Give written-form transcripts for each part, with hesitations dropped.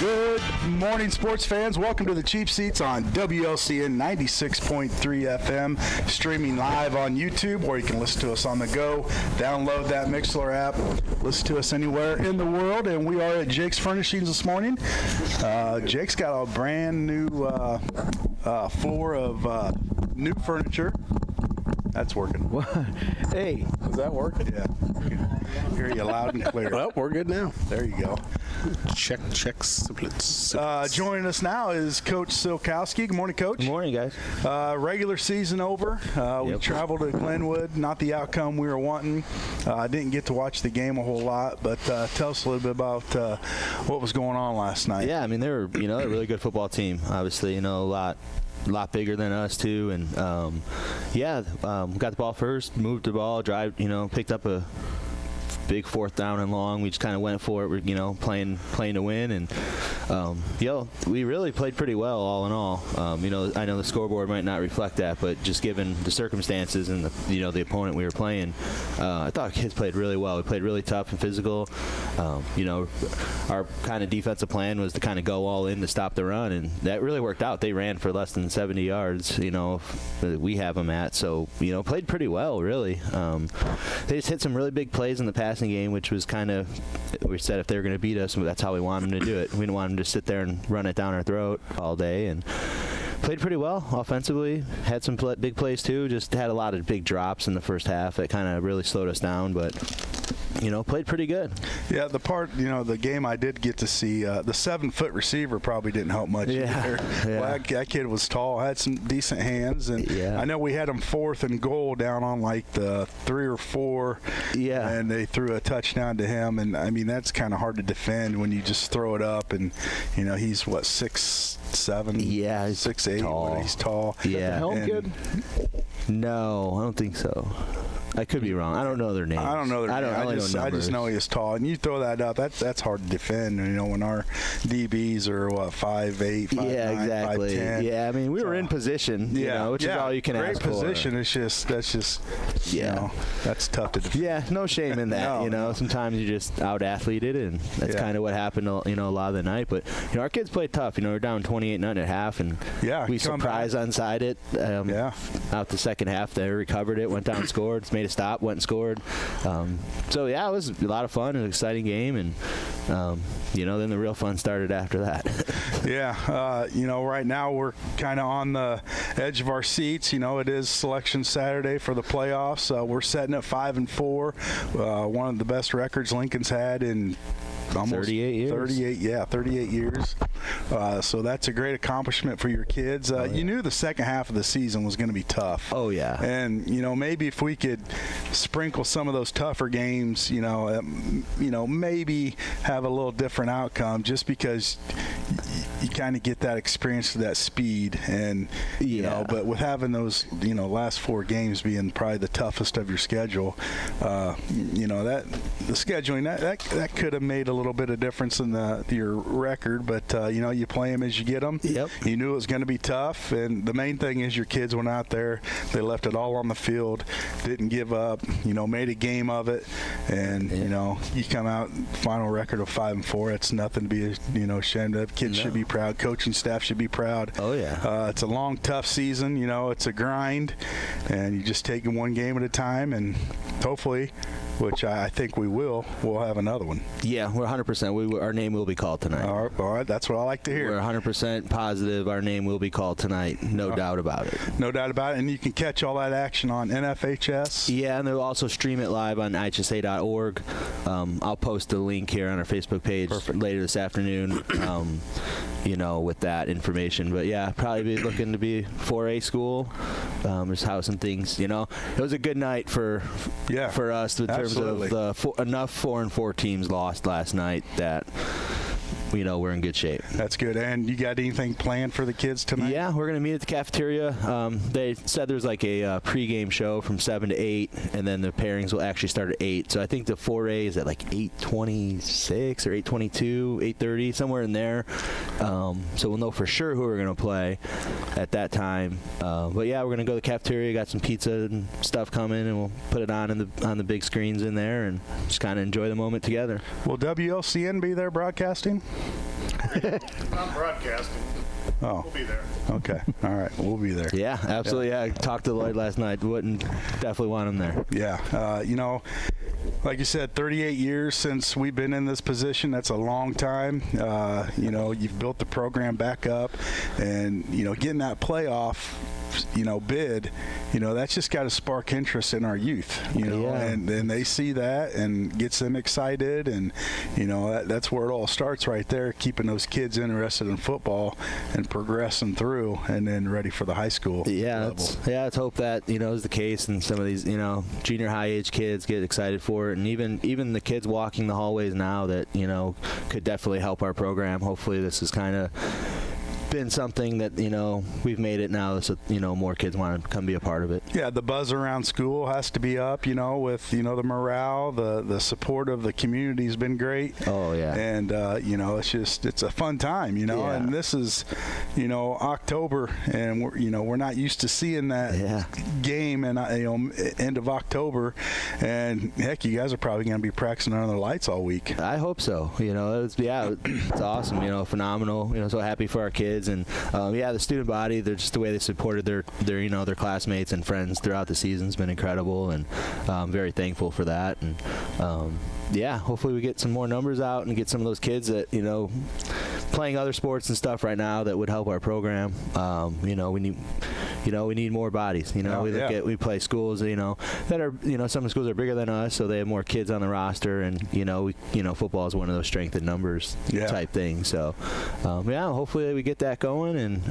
Good morning, sports fans. Welcome to the Cheap Seats on WLCN 96.3 FM, streaming live on YouTube, or you can listen to us on the go. Download that Mixlr app. Listen to us anywhere in the world, and we are at Jake's Furnishings this morning. Jake's got a brand new floor of new furniture. That's working. What? Hey, is that working? Yeah. Hear you loud and clear. Well, we're good now. There you go. Check, splits. Joining us now is Coach Silkowski. Good morning, Coach. Good morning, guys. Regular season over. We traveled to Glenwood. Not the outcome we were wanting. I didn't get to watch the game a whole lot, but tell us a little bit about what was going on last night. Yeah, I mean, they're a really good football team. Obviously, a lot bigger than us too, and got the ball first, moved the ball, picked up a big fourth down and long. We just kind of went for it. We're playing to win, and we really played pretty well all in all. I know the scoreboard might not reflect that, but just given the circumstances and the opponent we were playing, I thought kids played really well. We played really tough and physical. Our kind of defensive plan was to kind of go all in to stop the run, and that really worked out. They ran for less than 70 yards, we have them at. So, played pretty well, really. They just hit some really big plays in the passing game, which was kind of, we said if they were going to beat us, that's how we wanted them to do it. We didn't want them to sit there and run it down our throat all day, and played pretty well offensively. Had some big plays too. Just had a lot of big drops in the first half. It kind of really slowed us down, but played pretty good. Yeah, the game I did get to see, the 7-foot receiver probably didn't help much either. Yeah. Well, that kid was tall, had some decent hands, and I know we had him 4th and goal down on like the 3 or 4, and they threw a touchdown to him, and I mean, that's kind of hard to defend when you just throw it up, and he's 6'7", yeah, he's 6'8", tall. He's tall. Yeah. The Helm kid? No, I don't think so. I could be wrong. I don't know their names. I don't know their names. I just know he is tall, and you throw that up. That's hard to defend. When our DBs are 5'8", 5'9", yeah, exactly. 5'10". Yeah, I mean, we were in position. Which is all you can ask for. Great position. That's just that's tough to defend. Yeah, no shame in that. Sometimes you just out athleted, and that's kind of what happened. A lot of the night. But our kids played tough. We're down 28-0 at half, and we surprised onside it. Out the second half, they recovered it, went down, scored, made a stop, went and scored. It was a lot of fun, an exciting game, and then the real fun started after that. Right now we're kind of on the edge of our seats. It is Selection Saturday for the playoffs. We're setting at 5-4, one of the best records Lincoln's had in almost 38 years. 38 years. So that's a great accomplishment for your kids. You knew the second half of the season was going to be tough. Oh, yeah. And, maybe if we could sprinkle some of those tougher games, maybe have a little different outcome, just because you kind of get that experience to that speed. And, but with having those, last 4 games being probably the toughest of your schedule, that the scheduling, that could have made a little bit of difference in your record, but you play them as you get them. Yep. You knew it was going to be tough, and the main thing is your kids went out there, they left it all on the field, didn't give up, made a game of it, and you come out final record of 5-4. It's nothing to be ashamed of. Kids should be proud. Coaching staff should be proud. Oh yeah. It's a long, tough season. It's a grind, and you just take it one game at a time, and hopefully, which I think we'll have another one. Yeah, we're 100%. Our name will be called tonight. All right. That's what I like to hear. We're 100% positive our name will be called tonight. No doubt about it. No doubt about it. And you can catch all that action on NFHS. Yeah, and they'll also stream it live on IHSA.org. I'll post a link here on our Facebook page later this afternoon, with that information. But yeah, probably be looking to be 4A school. Just how some things, it was a good night for us in terms of enough 4-4 teams lost last night that we're in good shape. That's good. And you got anything planned for the kids tonight? Yeah, we're going to meet at the cafeteria. They said there's like a pregame show from 7 to 8, and then the pairings will actually start at 8. So I think the 4A is at like 8:26 or 8:22, 8:30, somewhere in there. So we'll know for sure who we're going to play at that time. But yeah, we're going to go to the cafeteria, got some pizza and stuff coming, and we'll put it on the big screens in there and just kind of enjoy the moment together. Will WLCN be there broadcasting? I'm broadcasting. Oh, We'll be there. okay. All right. We'll be there. Yeah, absolutely. Yeah, I talked to Lloyd last night. Wouldn't definitely want him there. Yeah. Like you said, 38 years since we've been in this position. That's a long time. You've built the program back up, and getting that playoff bid, that's just got to spark interest in our youth, and they see that and gets them excited, and that's where it all starts right there, keeping those kids interested in football and progressing through, and then ready for the high school level. Let's hope that is the case, and some of these junior high age kids get excited for it, and even the kids walking the hallways now that could definitely help our program. Hopefully this is kind of been something that we've made it now, so more kids want to come be a part of it. Yeah, the buzz around school has to be up, with the morale, the support of the community has been great. Oh yeah. And it's a fun time, and this is October, and we're not used to seeing that game, and end of October, and heck, you guys are probably going to be practicing under the lights all week. I hope so. It's awesome. Phenomenal. So happy for our kids. And the student body, they're just the way they supported their classmates and friends throughout the season has been incredible, and very thankful for that. And hopefully we get some more numbers out and get some of those kids that playing other sports and stuff right now that would help our program. We need more bodies. We play schools that are some schools are bigger than us, so they have more kids on the roster, and football is one of those strength in numbers type things. So hopefully we get that going, and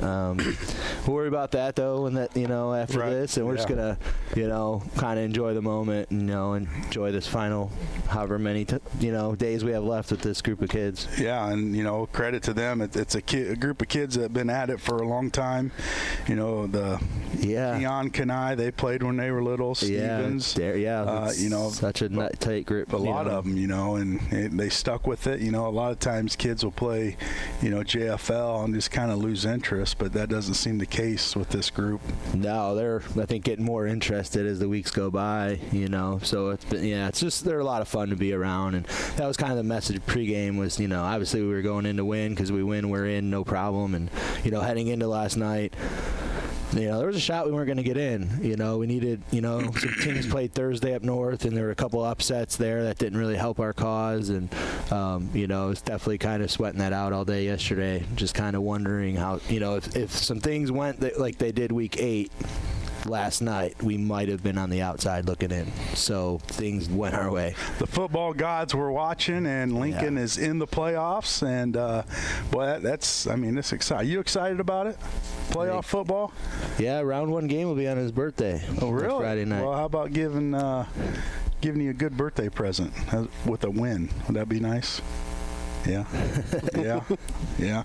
we'll worry about that though, and that after this, and we're just gonna kind of enjoy the moment, and enjoy this final however many days we have left with this group of kids. Yeah, and credit to them. It's a group of kids that have been at it for a long time. Keon Kanai, they played when they were little. Stevens, such a tight group. A lot of them, and they stuck with it. A lot of times kids will play, JFL and just kind of lose interest, but that doesn't seem the case with this group. No, they're I think getting more interested as the weeks go by. So it's been it's just they're a lot of fun to be around, and that was kind of the message pregame was obviously we were going in to win, because we win, we're in, no problem, and heading into last night. There was a shot we weren't going to get in. We needed, some teams played Thursday up north, and there were a couple upsets there that didn't really help our cause. And, it was definitely kind of sweating that out all day yesterday, just kind of wondering how, if some things went like they did week 8 last night, we might have been on the outside looking in. So things went our way. The football gods were watching, and Lincoln is in the playoffs. And, that's exciting. You excited about it? Playoff football? Yeah, round 1 game will be on his birthday. Oh, really? Friday night. Well, how about giving you a good birthday present with a win? Would that be nice? Yeah. Yeah.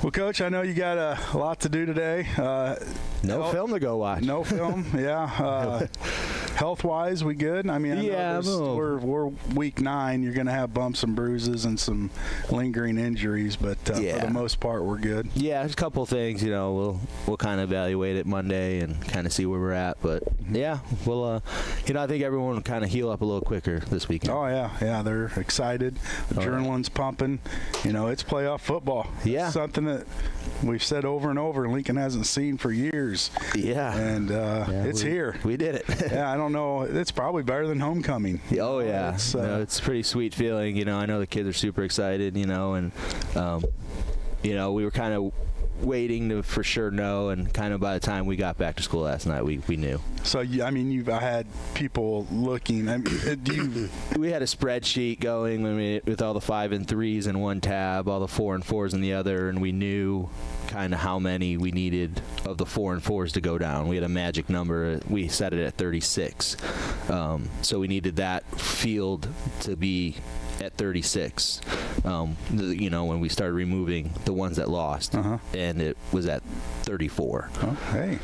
Well, Coach, I know you got a lot to do today. No film to go watch. No film, yeah. Health-wise, we good? I mean, we're week 9. You're going to have bumps and bruises and some lingering injuries, but for the most part, we're good. Yeah, there's a couple things. We'll kind of evaluate it Monday and kind of see where we're at. But we'll. I think everyone will kind of heal up a little quicker this weekend. Oh yeah, they're excited. The adrenaline's pumping. It's playoff football. Yeah, it's something that we've said over and over. Lincoln hasn't seen for years. Yeah, and it's here. We did it. Yeah, I don't know. It's probably better than homecoming. Oh yeah, it's a pretty sweet feeling. I know the kids are super excited. And we were kind of waiting to for sure know, and kind of by the time we got back to school last night, we knew. So I had people looking. We had a spreadsheet going with all the 5 and 3s in one tab, all the 4 and 4s in the other, and we knew kind of how many we needed of the 4 and 4s to go down. We had a magic number. We set it at 36. So we needed that field to be at 36. When we started removing the ones that lost, and it was at 34. Oh, hey.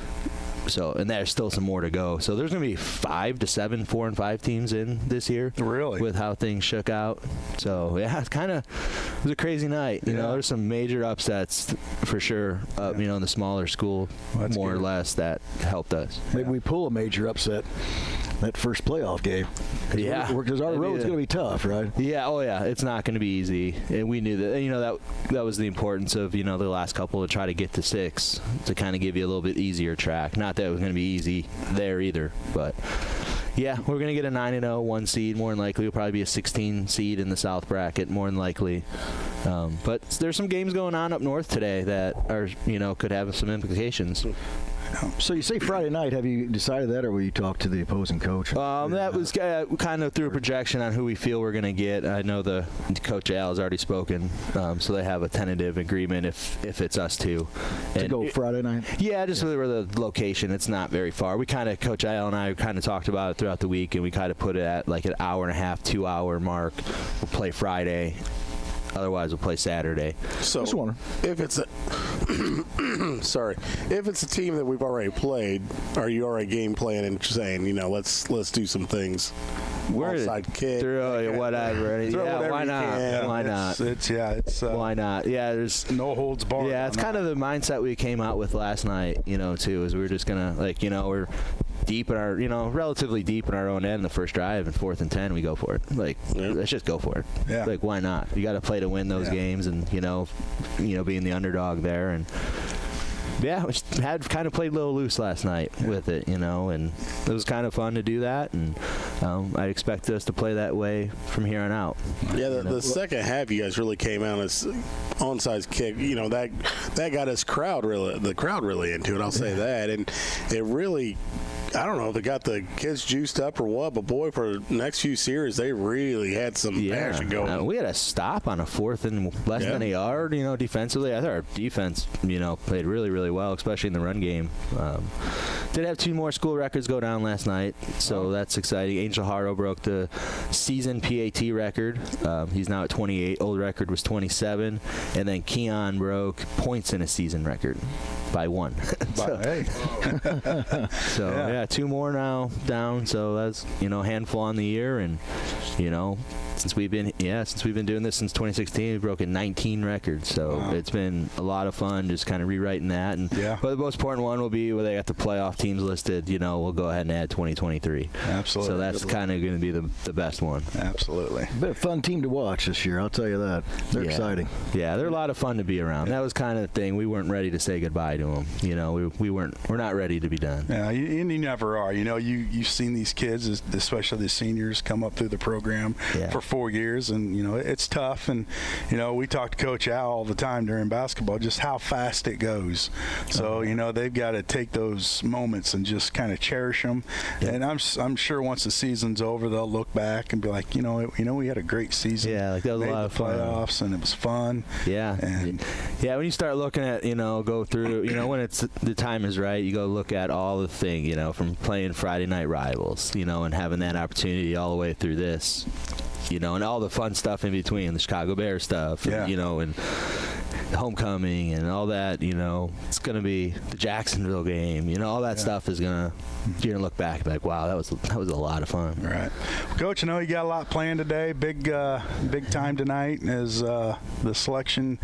So, and there's still some more to go. So there's going to be 5 to 7 4 and 5 teams in this year. Really? With how things shook out. So yeah, it was a crazy night. There's some major upsets for sure. In the smaller school, more or less, that helped us. Maybe we pull a major upset. that first playoff game. Yeah. Because our road's going to be tough, right? Yeah, oh yeah, it's not going to be easy, and we knew that. You know, that was the importance of, you know, the last couple to try to get to 6 to kind of give you a little bit easier track. Not that it was going to be easy there either, but yeah, we're going to get a 9-0 1 seed. More than likely, we'll probably be a 16 seed in the South bracket. More than likely, but there's some games going on up north today that are, you know, could have some implications. So you say Friday night. Have you decided that, or will you talk to the opposing coach? That was kind of through a projection on who we feel we're going to get. I know the Coach Al has already spoken, so they have a tentative agreement if it's us two. To go Friday night? Yeah, just where the location. It's not very far. We kind of, Coach Al and I kind of talked about it throughout the week, and we kind of put it at like an hour and a half, 2 hour mark. We'll play Friday. Otherwise, we'll play Saturday. So if it's a if it's a team that we've already played, are you already game planning and saying, you know, let's do some things? Onside kick, whatever. Yeah, why not? Why not? Why not? Yeah, there's no holds barred. Yeah, it's kind of the mindset we came out with last night. You know, too, is we were just gonna, like, you know, we're deep in our, you know, relatively deep in our own end. The first drive and 4th and 10, we go for it. Like, let's just go for it. Yeah. Like, why not? You got to play to win those games, and you know, being the underdog there, and yeah, we had kind of played a little loose last night with it, you know, and it was kind of fun to do that, and I expect us to play that way from here on out. Yeah, the second half, you guys really came out as onside kick. You know, that got the crowd really into it. I'll say that, and it really. I don't know if they got the kids juiced up or what, but boy, for the next few series, they really had some passion going. We had a stop on a 4th and less than a yard, you know, defensively. I thought our defense, you know, played really, really well, especially in the run game. Did have 2 more school records go down last night, so that's exciting. Angel Haro broke the season PAT record. He's now at 28. Old record was 27. And then Keon broke points in a season record by 1. So 2 more now down, so that's, you know, a handful on the year. And, you know, since we've been doing this since 2016, we've broken 19 records. So it's been a lot of fun just kind of rewriting that. And but the most important one will be where they got the playoff teams listed. You know, we'll go ahead and add 2023. Absolutely. So that's kind of going to be the best one. Absolutely. Been a fun team to watch this year, I'll tell you that. They're exciting. Yeah, they're a lot of fun to be around. That was kind of the thing. We weren't ready to say goodbye to them. You know, we're not ready to be done. Yeah, you never are. You know, you've seen these kids, especially the seniors, come up through the program for 4 years, and you know it's tough. And you know, we talk to Coach Al all the time during basketball, just how fast it goes. So you know, they've got to take those moments and just kind of cherish them. Yeah. And I'm sure once the season's over, they'll look back and be like, you know, we had a great season. Yeah, like that was a lot of fun. Playoffs, and it was fun. Yeah, and when you start looking at, you know, go through, you know, when it's the time is right, you go look at all the things, you know, from playing Friday Night Rivals, you know, and having that opportunity all the way through this, you know, and all the fun stuff in between, the Chicago Bears stuff, and, you know, and homecoming and all that. You know, it's going to be the Jacksonville game, you know, all that stuff is you're gonna look back and be like, wow, that was a lot of fun. Right. Well, Coach, I know you got a lot planned today. Big time tonight as the selection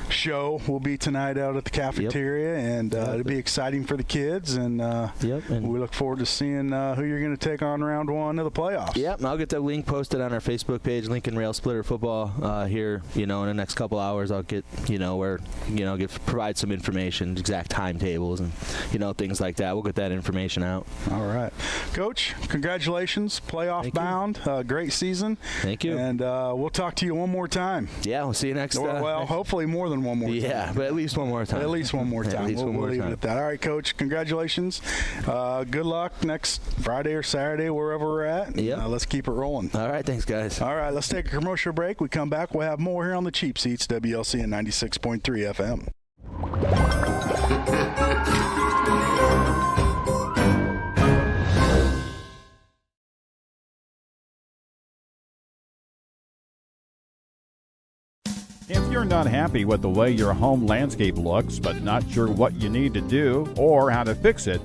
show will be tonight out at the cafeteria, and it'll be exciting for the kids, and we look forward to seeing who you're going to take on round 1 of the playoffs. Yep, and I'll get that link posted on our Facebook page, Lincoln Rail Splitter Football, here, you know, in the next couple hours. I'll get, you know, provide some information, exact timetables, and, you know, things like that. We'll get that information out. All right. Coach, congratulations. Playoff bound. Great season. Thank you. And we'll talk to you one more time. Yeah, we'll see you next time. Well, hopefully more than one more time. Yeah, but at least one more time. At least one more time. We'll leave it at that. All right, Coach, congratulations. Good luck next Friday or Saturday, wherever we're at. Yep. Let's keep it rolling. All right, thanks, guys. All right, let's take a commercial break. We come back, we'll have more here on the Cheap Seats, WLC and 96.3 FM. If you're not happy with the way your home landscape looks, but not sure what you need to do or how to fix it,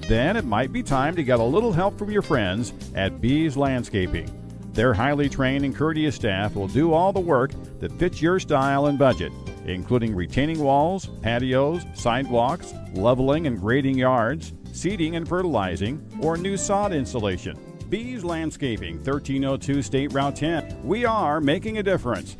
then it might be time to get a little help from your friends at Bees Landscaping. Their highly trained and courteous staff will do all the work that fits your style and budget, including retaining walls, patios, sidewalks, leveling and grading yards, seeding and fertilizing, or new sod installation. Bees Landscaping, 1302 State Route 10. We are making a difference.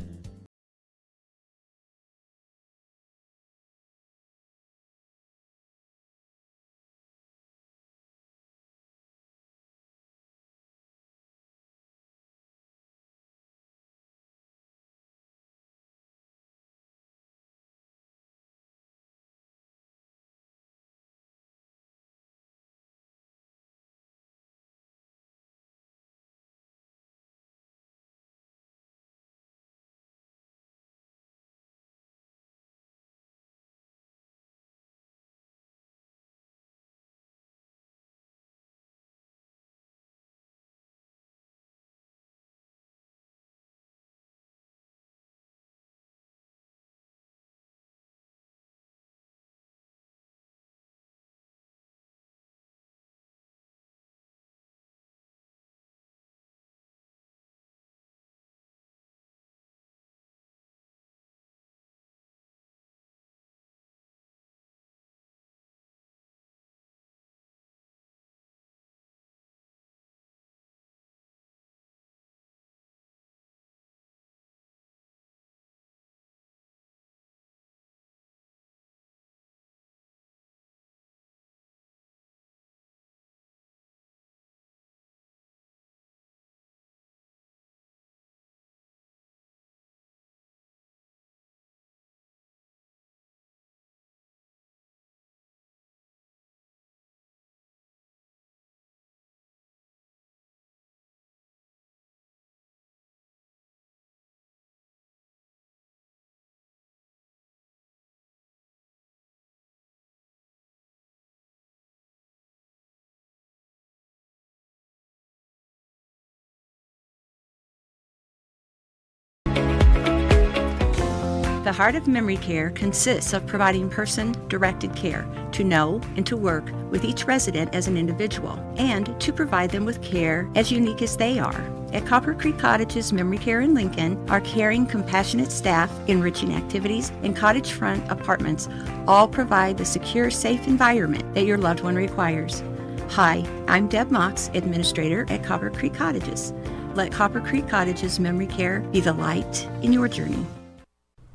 The Heart of Memory Care consists of providing person-directed care to know and to work with each resident as an individual and to provide them with care as unique as they are. At Copper Creek Cottages Memory Care in Lincoln, our caring, compassionate staff, enriching activities, and cottage front apartments all provide the secure, safe environment that your loved one requires. Hi, I'm Deb Mox, Administrator at Copper Creek Cottages. Let Copper Creek Cottages Memory Care be the light in your journey.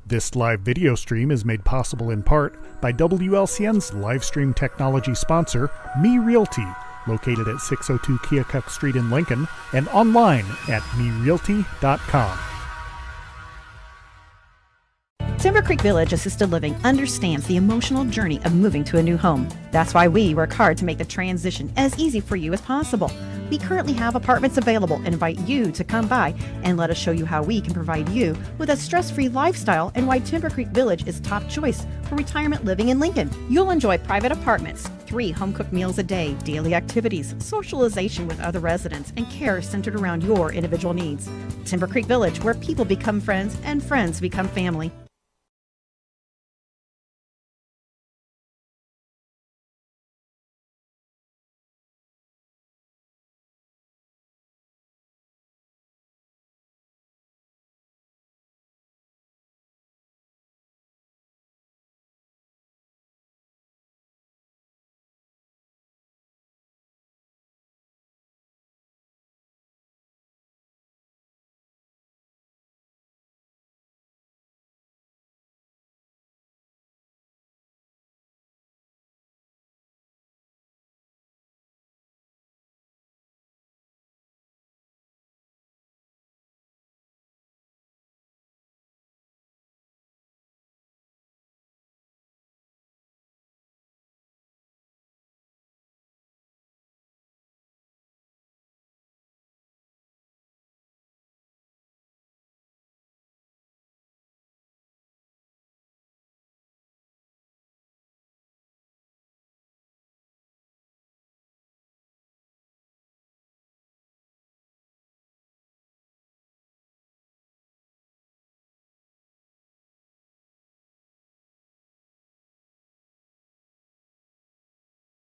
This live video stream is made possible in part by WLCN's live stream technology sponsor, Me Realty, located at 602 Keokuk Street in Lincoln and online at merealty.com. Timber Creek Village Assisted Living understands the emotional journey of moving to a new home. That's why we work hard to make the transition as easy for you as possible. We currently have apartments available and invite you to come by and let us show you how we can provide you with a stress-free lifestyle and why Timber Creek Village is top choice for retirement living in Lincoln. You'll enjoy private apartments, 3 home-cooked meals a day, daily activities, socialization with other residents, and care centered around your individual needs. Timber Creek Village, where people become friends and friends become family.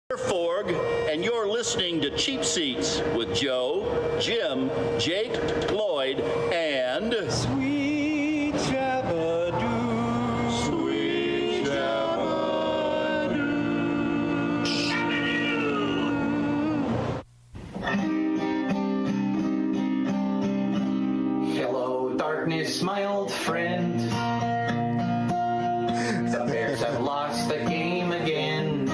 Forg, and you're listening to Cheap Seats with Joe, Jim, Jake, Lloyd, and Sweet Shabba-doo. Sweet Shabba-doo. darkness, my old friend. The Bears have lost the game again.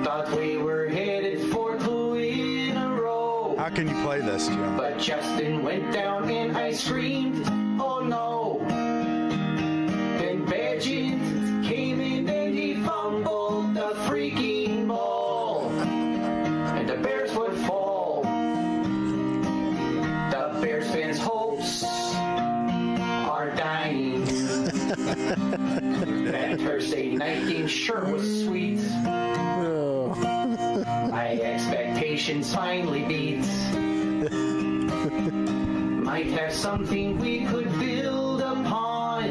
Thought we were headed for 2 in a row. How can you play this, Jim? But Justin went down and I screamed, oh no. Then Badgett came in and he fumbled the freaking ball. And the Bears would fall. The Bears fans' hopes are dying. That Thursday night game sure was sweet. My expectations finally beat. Might have something we could build upon.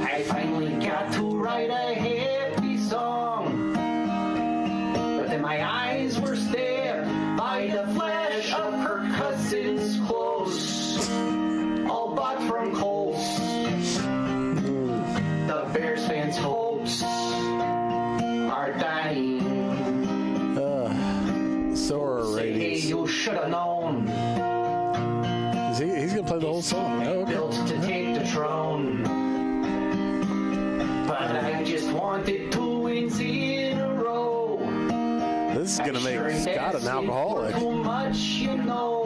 I finally got to write a happy song. But then my eyes were stared by the flash of Kirk Cousins' clothes, all bought from Kohl's. The Bears fans' hopes are dying. So are Say, hey, ratings. you should have known. He's going to play the whole song. Oh, okay. Built to take the throne. But I just wanted 2 wins in a row. This is going to make Scott an alcoholic. Too much, you know.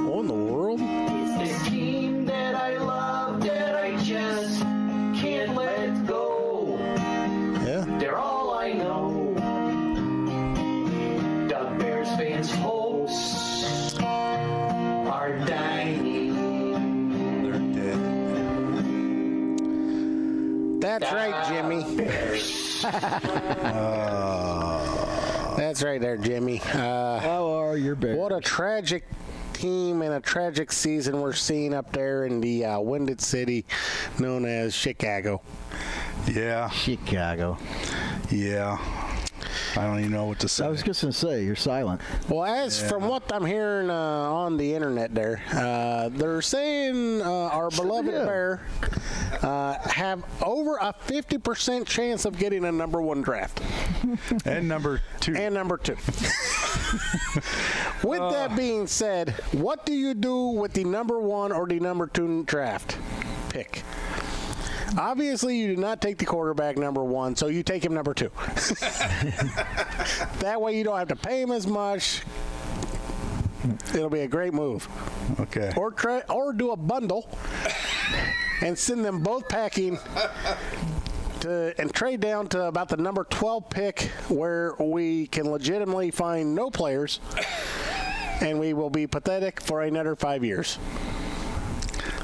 What in the world? It's this team that I love that I just can't let go. Yeah. They're all I know. The Bears fans' hopes are dying. They're dead. That's right, Jimmy. That's right there, Jimmy. How are your Bears? What a tragic team and a tragic season we're seeing up there in the Winded City known as Chicago. Yeah. Chicago. Yeah. I don't even know what to say. I was just going to say, you're silent. Well, as from what I'm hearing on the internet there, they're saying our beloved Bear have over a 50% chance of getting a number 1 draft. And number 2. And number 2. With that being said, what do you do with the number 1 or the number 2 draft pick? Obviously, you do not take the quarterback number 1, so you take him number 2. That way you don't have to pay him as much. It'll be a great move. Okay. Or do a bundle and send them both packing and trade down to about the number 12 pick where we can legitimately find no players and we will be pathetic for another 5 years.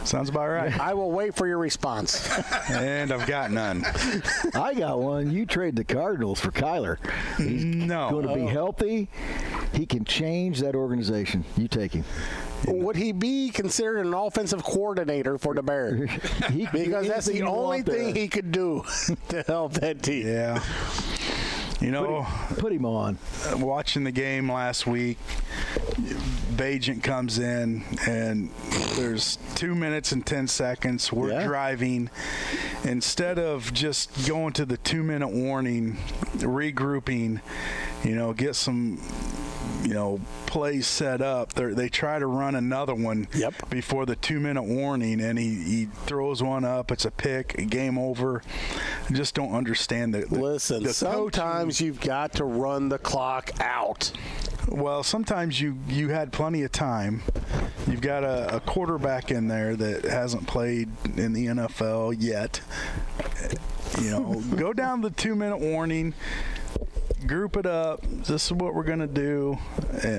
Sounds about right. I will wait for your response. And I've got none. I got one. You trade the Cardinals for Kyler. He's going to be healthy. He can change that organization. You take him. Would he be considered an offensive coordinator for the Bears? Because that's the only thing he could do to help that team. Yeah. You know, put him on. Watching the game last week, Bagent comes in, and there's 2 minutes and 10 seconds. We're driving. Instead of just going to the 2-minute warning, regrouping, get some, plays set up, they try to run another one before the 2-minute warning, and he throws one up. It's a pick, game over. I just don't understand that. Listen, sometimes you've got to run the clock out. Well, sometimes you had plenty of time. You've got a quarterback in there that hasn't played in the NFL yet. Go down the 2-minute warning. Group it up. This is what we're going to do.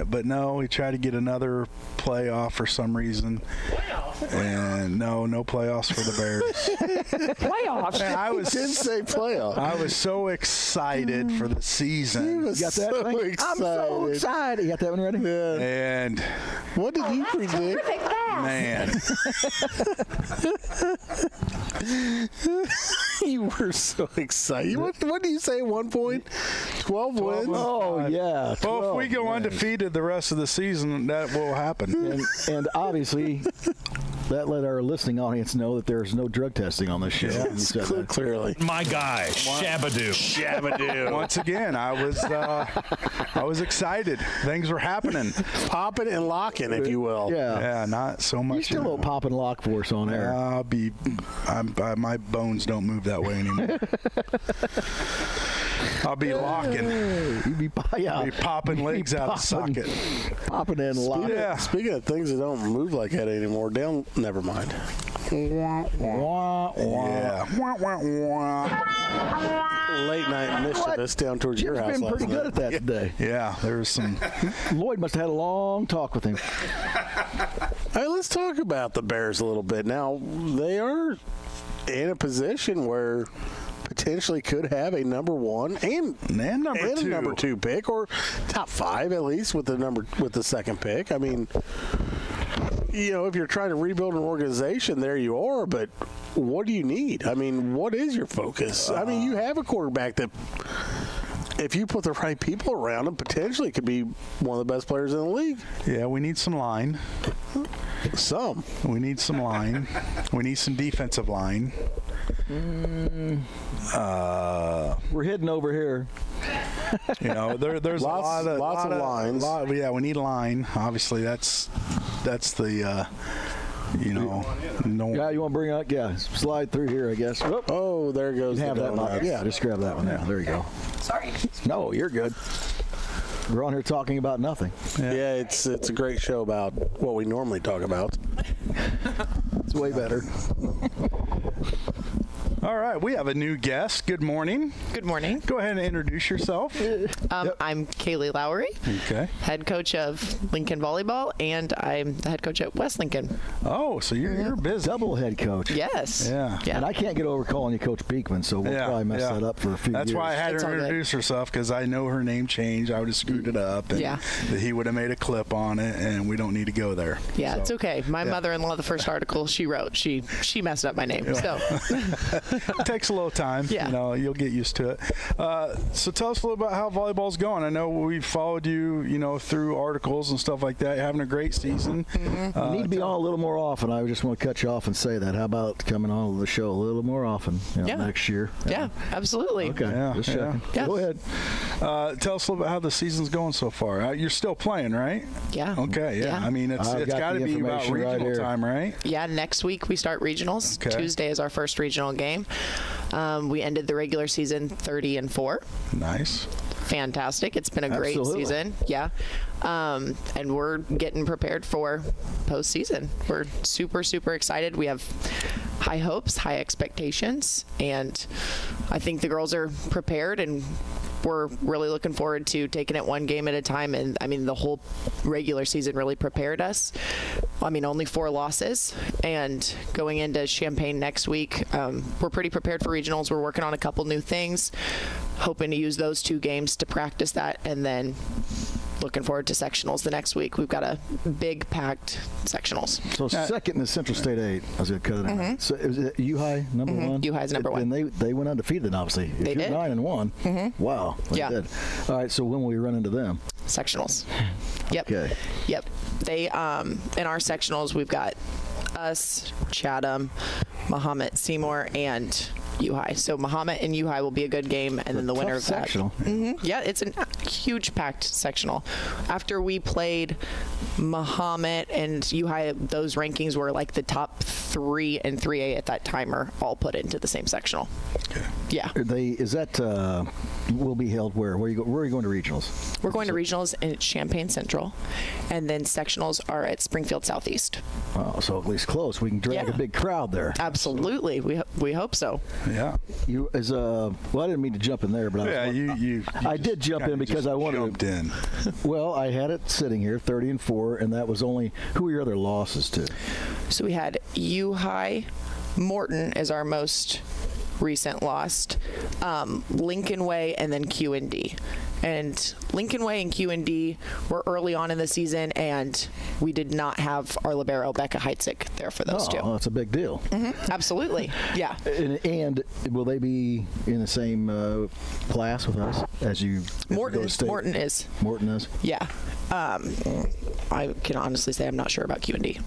But no, he tried to get another playoff for some reason. And no playoffs for the Bears. Playoffs? Man, I didn't say playoff. I was so excited for the season. He was You got that? so Thing? excited. I'm so excited. You got that one ready? Yeah. And what did you predict? man, You were so excited. What do you say at one point? 12 wins? Oh, yeah. well, if we 12 go wins. undefeated the rest of the season, that will happen. And obviously, That let our listening audience know that there's no drug testing on this show. You said that. Clearly. My guy, Shabadoo. Once again, I was excited. Things were happening. Popping and locking, if you will. Yeah, not so much. You still don't pop and lock for us on air. My bones don't move that way anymore. I'll be locking. You'd be popping legs out of the socket. Popping and locking. Speaking of things that don't move like that anymore, never mind. Wah, wah. Yeah. Wah, wah, wah. Late night mischievous down towards your house Jim's been last pretty night. good at that today. Yeah, there was some. Lloyd must have had a long talk with him. Hey, let's talk about the Bears a little bit. Now, they are in a position where potentially could have a number one and a number two pick, or top five at least with the second pick. I mean, if you're trying to rebuild an organization, there you are, but what do you need? I mean, what is your focus? I mean, you have a quarterback that, if you put the right people around him, potentially could be one of the best players in the league. Yeah, we need some line. We need some line. We need some defensive line. We're hitting over here. There's lots of lines. We need a line. Obviously, that's the. No. Yeah, you want to bring out? Yeah, slide through here, I guess. Whoop. Oh, there goes You have the that donut. one. Yeah, just grab that one. Yeah, there you go. Sorry. No, you're good. We're on here talking about nothing. Yeah, it's a great show about what we normally talk about. It's way better. All right, we have a new guest. Good morning. Good morning. Go ahead and introduce yourself. I'm Kaylee Lowry, Okay. head coach of Lincoln Volleyball, and I'm the head coach at West Lincoln. Oh, so you're busy. Double head coach. Yes. Yeah. And I can't get over calling you Coach Beekman, so we'll probably mess that up for a few years. That's why I had It's her all good. introduce herself, because I know her name changed. I would have screwed it up. And Yeah. that he would have made a clip on it, and we don't need to go there. Yeah, So, it's okay. My mother-in-law, the first article she wrote, she messed up my name. So It takes a little time. Yeah. You'll get used to it. So tell us a little about how volleyball's going. I know we've followed you, through articles and stuff like that. You're having a great season. You need to be on a little more often. I just want to cut you off and say that. How about coming on the show a little more often next year? yeah, absolutely. Okay. Yeah, Just checking. yeah. Go ahead. Tell us a little bit how the season's going so far. You're still playing, right? Yeah. Okay, yeah. Yeah. I mean, it's I've got got to the be about information right regional here. time, right? Yeah, next week we start regionals. Okay. Tuesday is our first regional game. We ended the regular season 30-4. Nice. Fantastic. It's been a great Absolutely. season. Yeah. And we're getting prepared for postseason. We're super, super excited. We have high hopes, high expectations, and I think the girls are prepared, and we're really looking forward to taking it one game at a time. And I mean, the whole regular season really prepared us. I mean, only 4 losses, and going into Champaign next week, we're pretty prepared for regionals. We're working on a couple new things, hoping to use those 2 games to practice that, and then looking forward to sectionals the next week. We've got a big packed sectionals. So second in the Central State 8. I was going to cut it out. So is it U-High number one? U-High's number one. And they went undefeated, obviously. If They you're did. 9-1. Wow. They Yeah. did. All right, so when will we run into them? Sectionals. Yep. Okay. Yep. They in our sectionals we've got us, Chatham, Mahomet, Seymour, and U-High. So Mahomet and U-High will be a good game, and then the winner of that. Sectional. Yeah, it's a huge packed sectional. After we played Mahomet and U-High, those rankings were like the top 3 and 3A at that time are all put into the same sectional. Okay. Yeah. Is that will be held where? Where are you going to regionals? We're going to regionals in Champaign Central, and then sectionals are at Springfield Southeast. Oh, so at least close. We can drag Yeah. a big crowd there. Absolutely. We hope so. Yeah. You well, I didn't mean to jump in there, but I did jump in because I wanted jumped in. Well, I had it sitting here 30-4, and that was only who were your other losses to? So we had U-High, Morton is our most recent loss, Lincoln Way, and then Q&D. And Lincoln Way and Q&D were early on in the season, and we did not have our libero, Becca Heitzig, there for those two. Oh, that's a big deal. Absolutely. Yeah. And will they be in the same class with us as you go to state? Morton is. Morton is? Yeah. I can honestly say I'm not sure about Q&D.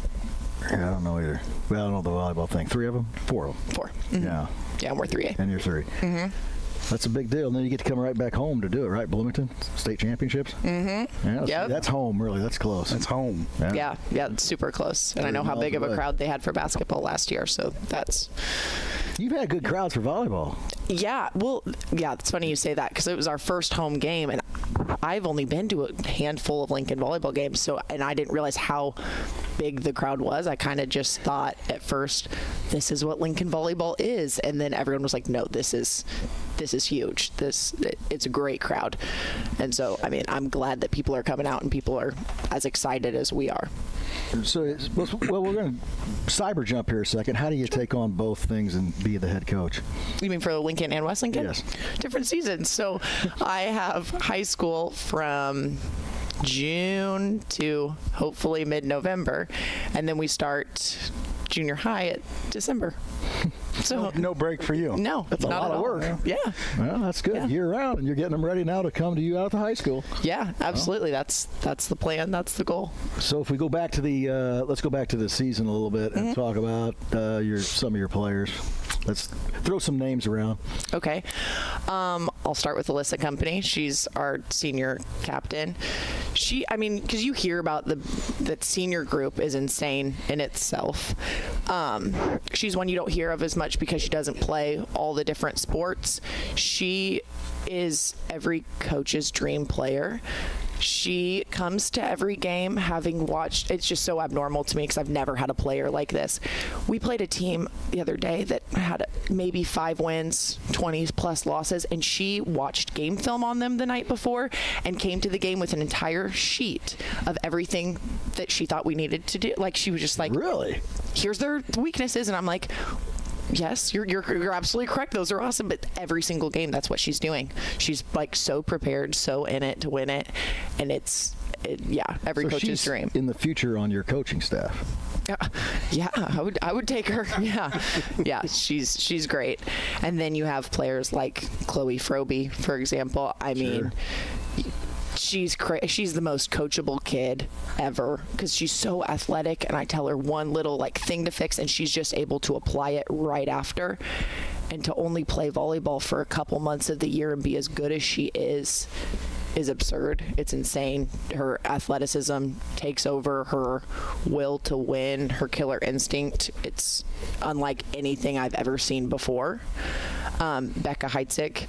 I don't know either. Well, I don't know the volleyball thing. 3 of them? 4 of them? 4. Mm-hmm. Yeah. Yeah, and we're 3A. And you're 3. Mm-hmm. That's a big deal. And then you get to come right back home to do it, right? Bloomington State Championships? Mm-hmm. Yeah, Yep. That's home, really. That's close. That's home. Yeah, it's super close. And I know how big of a crowd they had for basketball last year, so that's... You've had good crowds for volleyball. Yeah, well, yeah, it's funny you say that because it was our first home game, and I've only been to a handful of Lincoln volleyball games, and I didn't realize how big the crowd was. I kind of just thought at first, this is what Lincoln volleyball is, and then everyone was like, no, this is huge. It's a great crowd. And so, I mean, I'm glad that people are coming out and people are as excited as we are. So, well, we're going to cyber jump here a second. How do you take on both things and be the head coach? You mean for Lincoln and West Lincoln? Yes. Different seasons. So I have high school from June to hopefully mid-November, and then we start junior high at December. So no break for you. No, that's a lot of work. Yeah. Well, that's good. Yeah. Year round, and you're getting them ready now to come to you out of high school. Yeah, absolutely. That's the plan. That's the goal. So if we go back to the let's go back to the season a little bit and talk about some of your players. Let's throw some names around. Okay. I'll start with Alyssa Company. She's our senior captain. Because you hear about that senior group is insane in itself. She's one you don't hear of as much because she doesn't play all the different sports. She is every coach's dream player. She comes to every game having watched. It's just so abnormal to me because I've never had a player like this. We played a team the other day that had maybe 5 wins, 20 plus losses, and she watched game film on them the night before and came to the game with an entire sheet of everything that she thought we needed to do. Like, she was just like, really? Here's their weaknesses. And I'm like, yes, you're absolutely correct. Those are awesome. But every single game, that's what she's doing. She's like so prepared, so in it to win it. And every So coach's she's dream. in the future on your coaching staff. Yeah, I would take her. Yeah, she's great. And then you have players like Chloe Froby, for example. I mean, she's the most coachable kid ever because she's so athletic, and I tell her one little thing to fix and she's just able to apply it right after. And to only play volleyball for a couple months of the year and be as good as she is absurd. It's insane. Her athleticism takes over, her will to win, her killer instinct. It's unlike anything I've ever seen before. Becca Heitzig,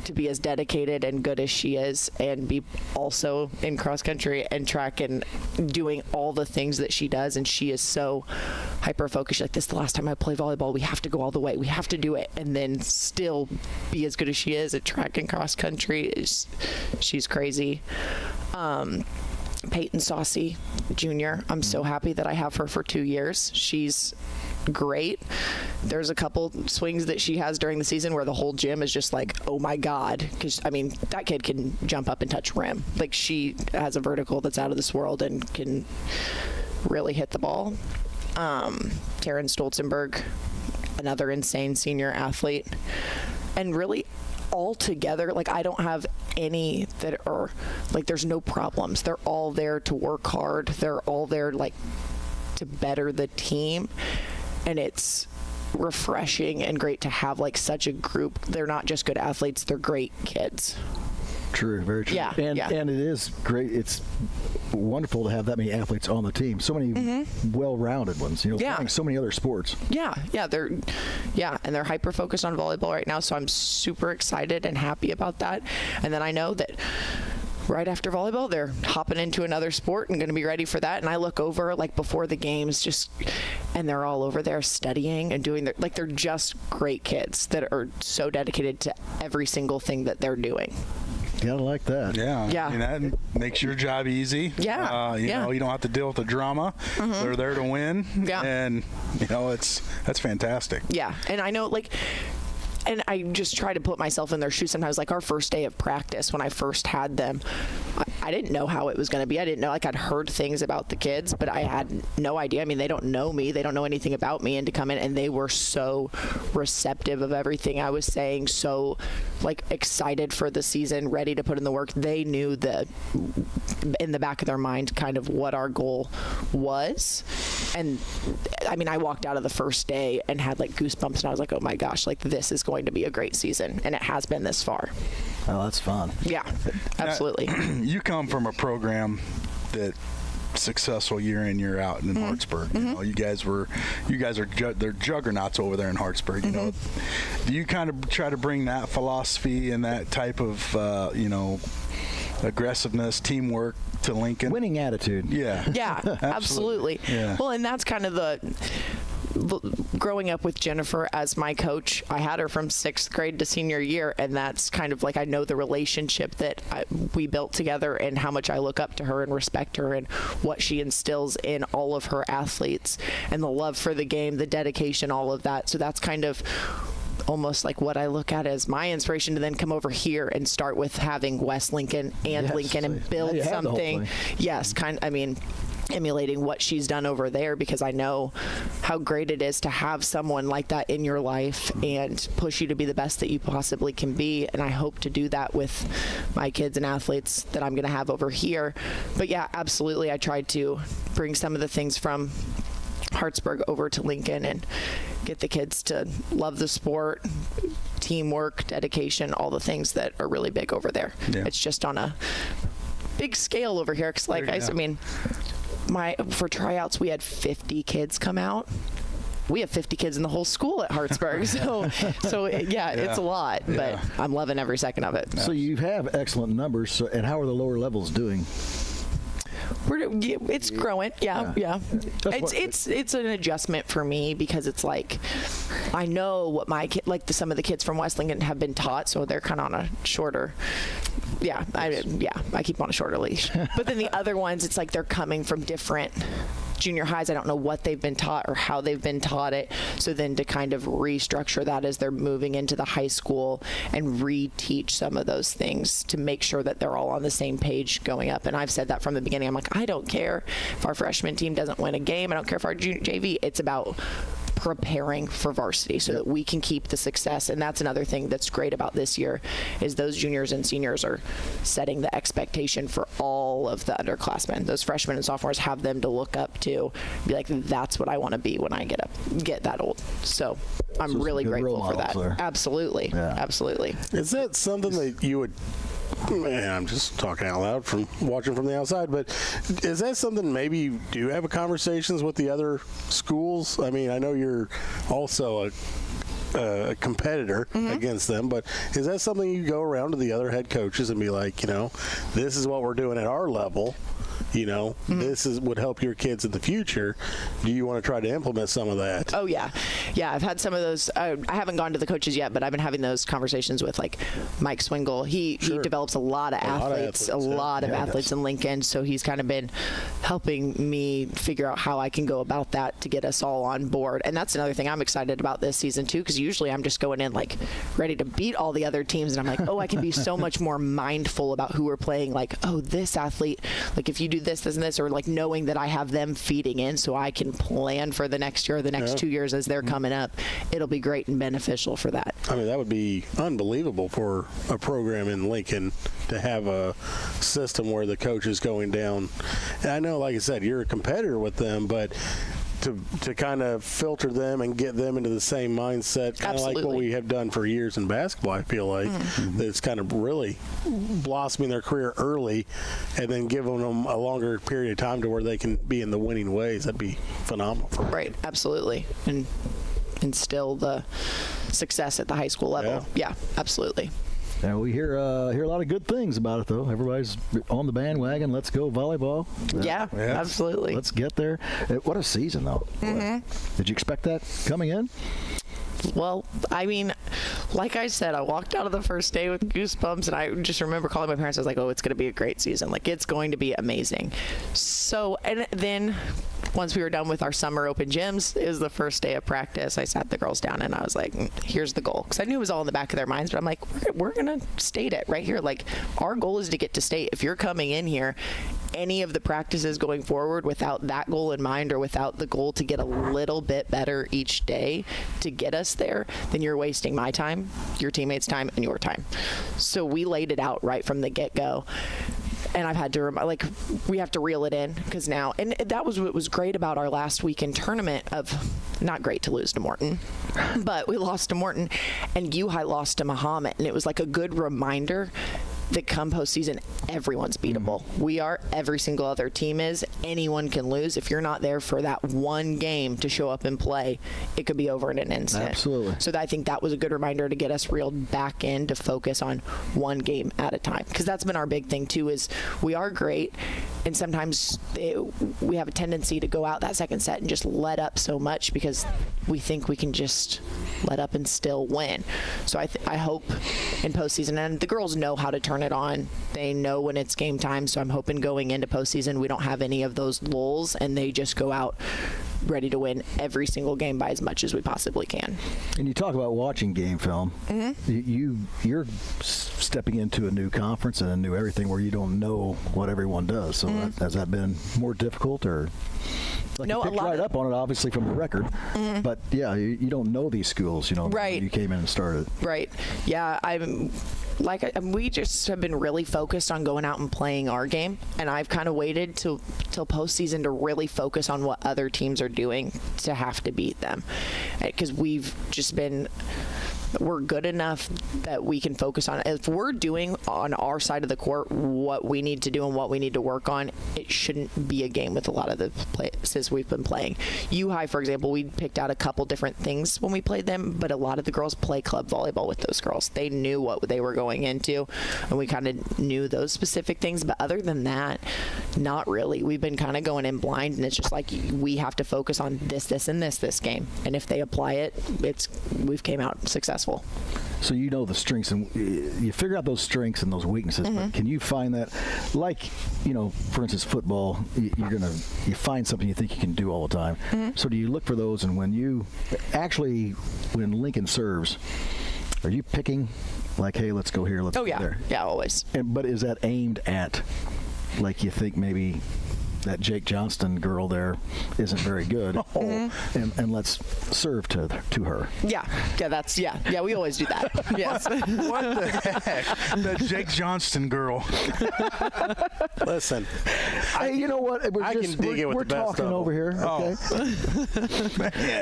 to be as dedicated and good as she is and be also in cross country and track and doing all the things that she does, and she is so hyper focused. Like, this is the last time I play volleyball, we have to go all the way, we have to do it, and then still be as good as she is at track and cross country. She's crazy. Peyton Saucy Jr., I'm so happy that I have her for 2 years. She's great. There's a couple swings that she has during the season where the whole gym is just like, oh my God, because that kid can jump up and touch rim. Like, she has a vertical that's out of this world and can really hit the ball. Karen Stolzenberg, another insane senior athlete, and really all together, I don't have any that are there's no problems. They're all there to work hard. They're all there to better the team, and it's refreshing and great to have such a group. They're not just good athletes, they're great kids. True, very true. Yeah, and yeah. it is great. It's wonderful to have that many athletes on the team. So many well-rounded ones. Playing so many other sports. And they're hyper focused on volleyball right now. So I'm super excited and happy about that. And then I know that right after volleyball, they're hopping into another sport and going to be ready for that. And I look over before the games, and they're all over there studying and doing they're just great kids that are so dedicated to every single thing that they're doing. Gotta like that. Yeah. That makes your job easy. Yeah. You know, you don't have to deal with the drama. They're there to win. Yeah. And that's fantastic. Yeah. And I know and I just try to put myself in their shoes sometimes. Our first day of practice when I first had them, I didn't know how it was going to be. I didn't know. I'd heard things about the kids, but I had no idea. They don't know me. They don't know anything about me. And to come in, and they were so receptive of everything I was saying, so excited for the season, ready to put in the work. They knew in the back of their mind kind of what our goal was. And I mean, I walked out of the first day and had like goosebumps, and I was like, oh my gosh, like this is going to be a great season, and it has been this far. Oh, that's fun. Yeah, absolutely. You come from a program that successful year in, year out in Hartsburg. You know, you guys are they're juggernauts over there in Hartsburg. You know, do you kind of try to bring that philosophy and that type of aggressiveness, teamwork to Lincoln? Winning attitude. Yeah, absolutely. Yeah. Well, and that's kind of the growing up with Jennifer as my coach. I had her from 6th grade to senior year, and that's kind of like, I know the relationship that we built together and how much I look up to her and respect her and what she instills in all of her athletes and the love for the game, the dedication, all of that. So that's kind of almost like what I look at as my inspiration to then come over here and start with having West Lincoln and Lincoln and build something. Yes, emulating what she's done over there, because I know how great it is to have someone like that in your life and push you to be the best that you possibly can be. And I hope to do that with my kids and athletes that I'm going to have over here. But yeah, absolutely. I tried to bring some of the things from Hartsburg over to Lincoln and get the kids to love the sport, teamwork, dedication, all the things that are really big over there. Yeah. It's just on a big scale over here. 'Cause like for tryouts, we had 50 kids come out. We have 50 kids in the whole school at Hartsburg. So it's a lot, but I'm loving every second of it. So you have excellent numbers. So, and how are the lower levels doing? It's growing. Yeah. It's an adjustment for me, because it's like I know what my some of the kids from West Lincoln have been taught, so they're kind of on a shorter. I keep on a shorter leash. But then the other ones, it's like they're coming from different junior highs. I don't know what they've been taught or how they've been taught it. So then to kind of restructure that as they're moving into the high school and reteach some of those things to make sure that they're all on the same page going up. And I've said that from the beginning. I'm like, I don't care if our freshman team doesn't win a game. I don't care if our JV. It's about preparing for varsity so that we can keep the success. And that's another thing that's great about this year is those juniors and seniors are setting the expectation for all of the underclassmen. Those freshmen and sophomores have them to look up to, be like, that's what I want to be when I get that old. So I'm really grateful for that. There. Absolutely. Yeah. Absolutely. Is that something that you would, man, I'm just talking out loud from watching from the outside, but is that something maybe you do have conversations with the other schools? I mean, I know you're also a competitor against them, but is that something you go around to the other head coaches and be like, this is what we're doing at our level? This would help your kids in the future. Do you want to try to implement some of that? Oh, yeah. Yeah, I've had some of those. I haven't gone to the coaches yet, but I've been having those conversations with, like, Mike Swingle. He develops a lot of athletes in Lincoln, so he's kind of been helping me figure out how I can go about that to get us all on board. And that's another thing I'm excited about this season, too, because usually I'm just going in, like, ready to beat all the other teams, and I'm like, I can be so much more mindful about who we're playing. Like, this athlete, like, if you do this, and this, or like knowing that I have them feeding in so I can plan for the next year or the next 2 years as they're coming up. It'll be great and beneficial for that. I mean, that would be unbelievable for a program in Lincoln to have a system where the coach is going down. And I know, like I said, you're a competitor with them, but to kind of filter them and get them into the same mindset, kind of like what we have done for years in basketball, I feel like. It's kind of really blossoming their career early and then giving them a longer period of time to where they can be in the winning ways. That'd be phenomenal. Right, absolutely. And instill the success at the high school level. Yeah, absolutely. And we hear a lot of good things about it, though. Everybody's on the bandwagon. Let's go volleyball. Yeah, absolutely. Let's get there. What a season, though. Did you expect that coming in? Well, I mean, like I said, I walked out of the first day with goosebumps, and I just remember calling my parents. I was like, it's going to be a great season. Like, it's going to be amazing. So, and then once we were done with our summer open gyms, it was the first day of practice. I sat the girls down, and I was like, here's the goal. Because I knew it was all in the back of their minds, but I'm like, we're going to state it right here. Like, our goal is to get to state. If you're coming in here, any of the practices going forward without that goal in mind or without the goal to get a little bit better each day to get us there, then you're wasting my time, your teammates' time, and your time. So we laid it out right from the get-go. and I've had to we have to reel it in because now, and that was what was great about our last weekend tournament. Of not great to lose to Morton, but we lost to Morton, and U-High lost to Mahomet, and it was like a good reminder that come postseason, everyone's beatable. We are. Every single other team is. Anyone can lose. If you're not there for that one game to show up and play, it could be over in an instant. Absolutely. So I think that was a good reminder to get us reeled back in to focus on one game at a time. Because that's been our big thing, too, is we are great, and sometimes we have a tendency to go out that second set and just let up so much because we think we can just let up and still win. So I hope in postseason, and the girls know how to turn it on. They know when it's game time, so I'm hoping going into postseason we don't have any of those lulls and they just go out ready to win every single game by as much as we possibly can. And you talk about watching game film. You're stepping into a new conference and a new everything where you don't know what everyone does. So has that been more difficult, or you picked right up on it, obviously, from the record. But yeah, you don't know these schools, right. When you came in and started. Right. Yeah, we just have been really focused on going out and playing our game, and I've kind of waited till postseason to really focus on what other teams are doing to have to beat them, because we've just been. We're good enough that we can focus on. If we're doing on our side of the court what we need to do and what we need to work on, it shouldn't be a game with a lot of the places we've been playing. U-High, for example, we picked out a couple different things when we played them, but a lot of the girls play club volleyball with those girls. They knew what they were going into, and we kind of knew those specific things. But other than that, not really. We've been kind of going in blind, and it's just like we have to focus on this, and this game. And if they apply it, we've came out successful. So you know the strengths, and you figure out those strengths and those weaknesses. But can you find that, for instance, football, you find something you think you can do all the time. So do you look for those, and when Lincoln serves, are you picking like, hey, let's go here, let's go there? Yeah, always. But is that aimed at, like, you think maybe that Jake Johnston girl there isn't very good, and let's serve to her. Yeah, we always do that. Yes. What the heck? That Jake Johnston girl. Listen, hey, you know what? I can dig it with we're the best talking of over here, okay?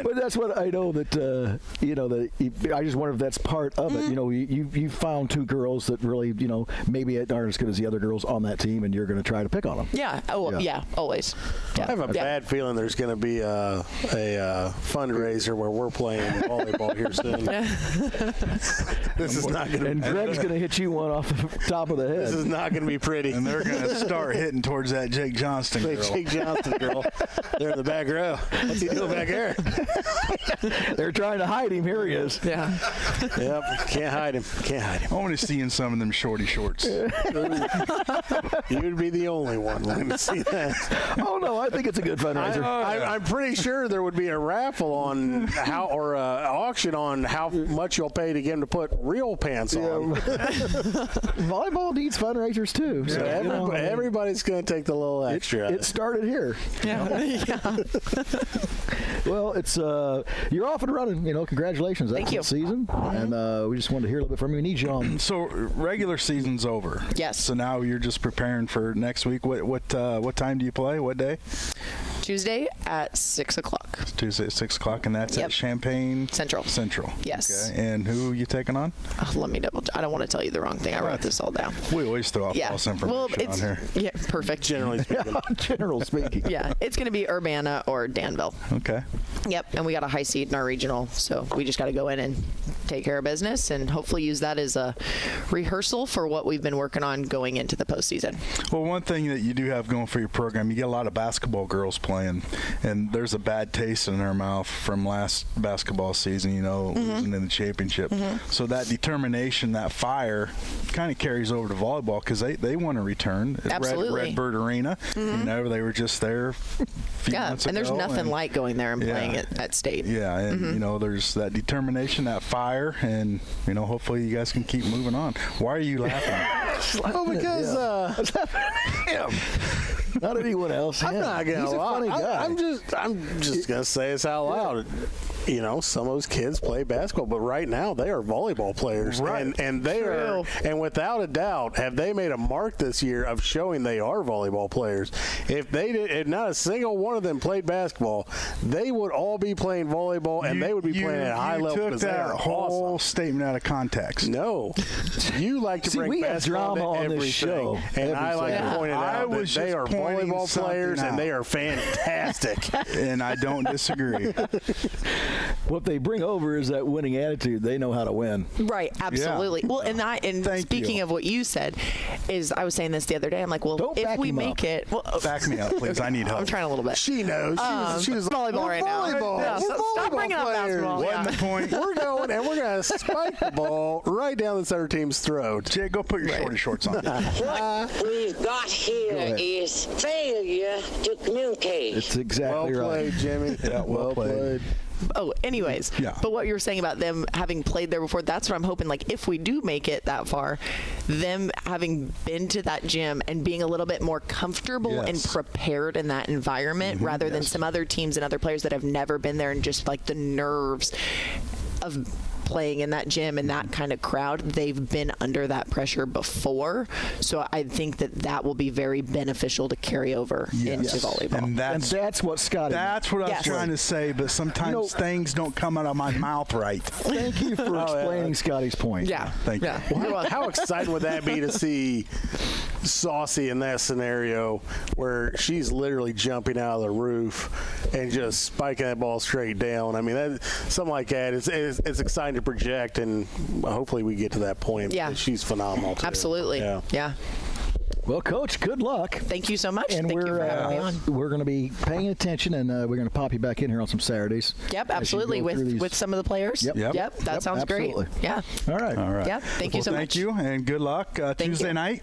But that's what I know that I just wonder if that's part of it. You found two girls that really maybe aren't as good as the other girls on that team, and you're going to try to pick on them. Yeah. Yeah. Always. Yeah. I have a bad feeling there's going to be a fundraiser where we're playing volleyball here soon. This is not going to. And Greg's going to hit you one off the top of the head. This is not going to be pretty. And they're going to start hitting towards that Jake Johnston girl. Jake Johnston girl. They're in the back row. What's he doing back there? They're trying to hide him. Here he is. Yeah. Yep. Can't hide him. I want to see in some of them shorty shorts. You'd be the only one wanting to see that. Oh no, I think it's a good fundraiser. I'm pretty sure there would be a raffle on auction on how much you'll pay to get him to put real pants on. Volleyball needs fundraisers too. So everybody's going to take the little extra. It started here. Yeah. Well, it's you're off and running. Congratulations. Thank you. Season, and we just wanted to hear a little bit from you. We need you on. So regular season's over. Yes. So now you're just preparing for next week. What time do you play? What day? Tuesday at 6 o'clock. Tuesday at 6 o'clock, and that's at Champaign Central. Yes. Okay. And who are you taking on? Let me double. I don't want to tell you the wrong thing. I wrote this all down. We always throw out false information on here. Yeah, perfect. Generally speaking. Yeah, it's going to be Urbana or Danville. Okay. Yep, and we got a high seed in our regional, so we just got to go in and take care of business and hopefully use that as a rehearsal for what we've been working on going into the postseason. Well, one thing that you do have going for your program, you get a lot of basketball girls playing, and there's a bad taste in their mouth from last basketball season, losing in the championship. So that determination, that fire, kind of carries over to volleyball because they want to return. Absolutely. Redbird Arena, they were just there a few months ago. And there's nothing like going there and playing at state. Yeah, and there's that determination, that fire, and hopefully you guys can keep moving on. Why are you laughing? Well, because what's happening to him? Not anyone else. I'm not gonna He's a lie. funny guy. I'm just gonna say this out loud. you know, some of those kids play basketball, but right now they are volleyball players. Right. And they are, and without a doubt, have they made a mark this year of showing they are volleyball players. If they did, if not a single one of them played basketball, they would all be playing volleyball, and they would be playing at a high level. You took because they that are whole awesome. statement out of context. No. You like to See, bring we have basketball drama to on this everything. show And every I like to Saturday. point it I out was that they just are pointing volleyball something players, out. and they are fantastic. And I don't disagree. What they bring over is that winning attitude. They know how to win. Right, absolutely. Well, and Thank speaking you. of what you said, is I was saying this the other day. I'm like, well, Don't if back we him make up. it, well, Back me up, please. I need help. I'm trying a little bit. She knows. She was volleyball we're right now. volleyball. Yeah, We're stop volleyball bringing up players. basketball. Wasn't Yeah. the point? We're going, and we're going to spike the ball right down the other team's throat. Jay, go put your shorty shorts on. What we've got here is failure to communicate. It's exactly Well right. played, Jimmy. Yeah, well played. Oh, anyways. Yeah. But what you were saying about them having played there before, that's what I'm hoping, like, if we do make it that far, them having been to that gym and being a little bit more comfortable and Yes. prepared in that environment rather than some other teams and other players that have never been there and just, like, the nerves of playing in that gym and that kind of crowd. They've been under that pressure before, so I think that will be very beneficial to carry over into volleyball. And that's what Scotty. That's what I was Yes. trying to say, but sometimes things don't come out of my mouth right. Thank you for explaining Scotty's point. Yeah. Thank you. Well, how exciting would that be to see Saucy in that scenario where she's literally jumping out of the roof and just spiking that ball straight down? I mean, something like that. It's exciting to project, and hopefully we get to that point. Yeah. Because she's phenomenal too. Absolutely. Yeah. Well, Coach, good luck. Thank you so much. And Thank you for having me on. we're going to be paying attention, and we're going to pop you back in here on some Saturdays. Yep, as you absolutely. go through these- With some of the players. Yep. That sounds absolutely. great. Yeah. All right. All right. Yep. Thank you so Thank much. you, and good luck Tuesday you. night.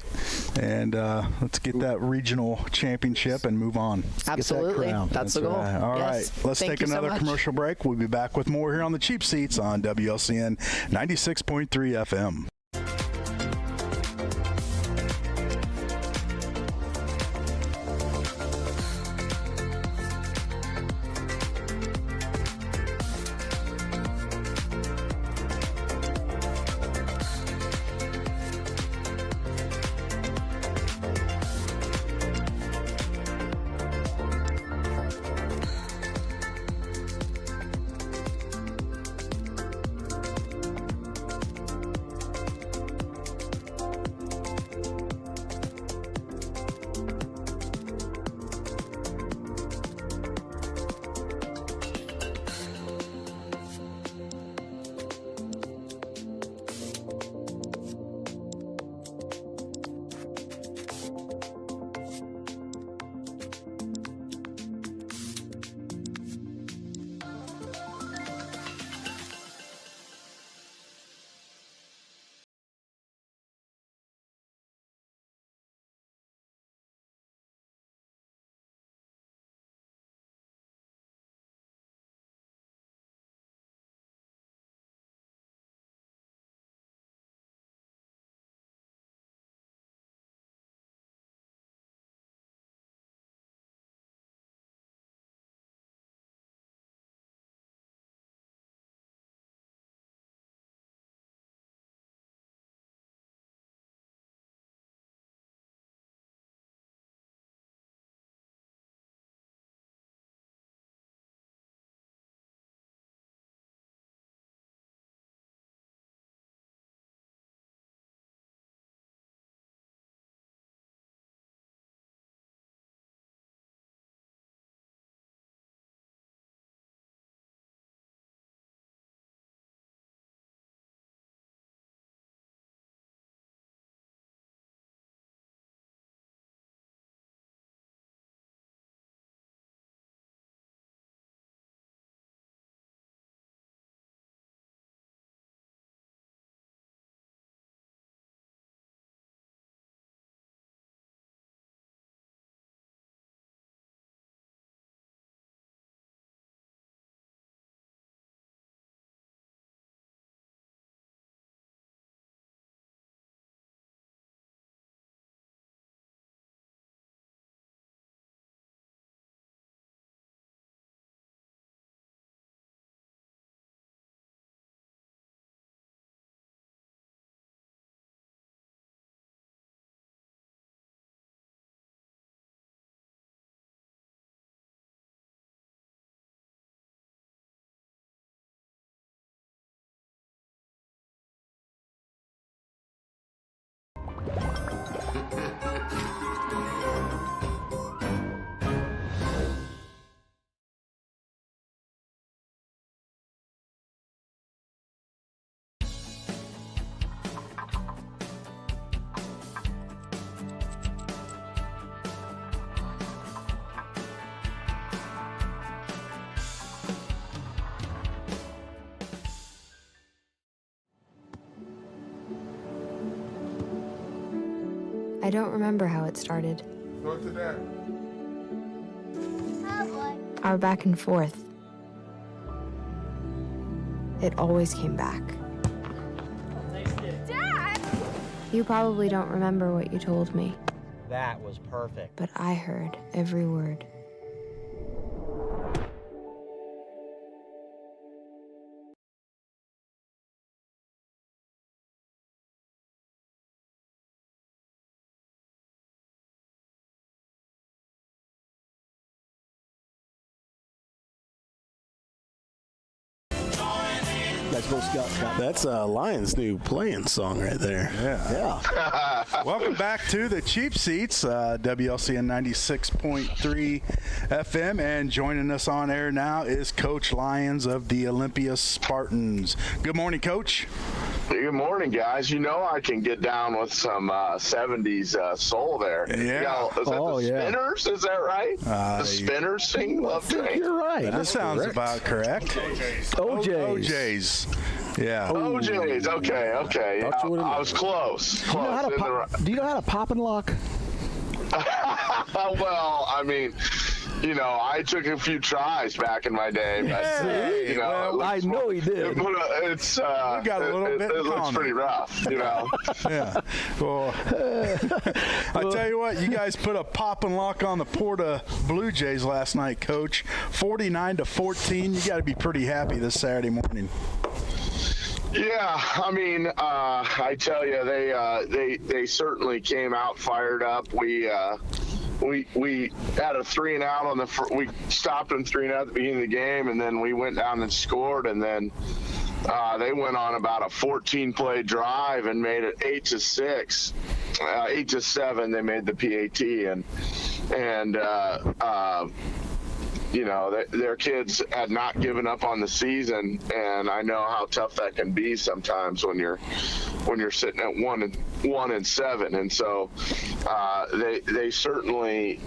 And let's get that regional championship and move on. Absolutely. crown. That's the goal. Right. All right. Yes. Let's Thank take you so another much. commercial break. We'll be back with more here on the Cheap Seats on WLCN 96.3 FM. don't remember how it started. Go to that. Our back and forth. It always came back. Dad! You probably don't remember what you told me, That was perfect. but I heard every word. Let's go, Scott. That's Lions' new playing song right there. Yeah. Welcome back to the Cheap Seats, WLCN 96.3 FM, and joining us on air now is Coach Lyons of the Olympia Spartans. Good morning, Coach. Good morning, guys. You know I can get down with some 70s soul there. Yeah. Is that the Spinners? Is that right? The Spinners sing Love Train? You're right. That sounds about correct. OJ's. Yeah. OJ's. Okay. I was close. Do you know how to pop and lock? Well, I mean, you know, I took a few tries back in my day, but you know, I know he did. It's got a little bit it in looks common. pretty rough, you know. Yeah. Well, I tell you what, you guys put a pop and lock on the Porta Blue Jays last night, Coach. 49-14. You got to be pretty happy this Saturday morning. Yeah, I mean, I tell you, they certainly came out fired up. We had a 3-and-out on we stopped them 3-and-out at the beginning of the game, and then we went down and scored, and then they went on about a 14-play drive and made it 8-6, 8-7. They made the PAT, and you know, their kids had not given up on the season, and I know how tough that can be sometimes when you're sitting at 1-7, and so they certainly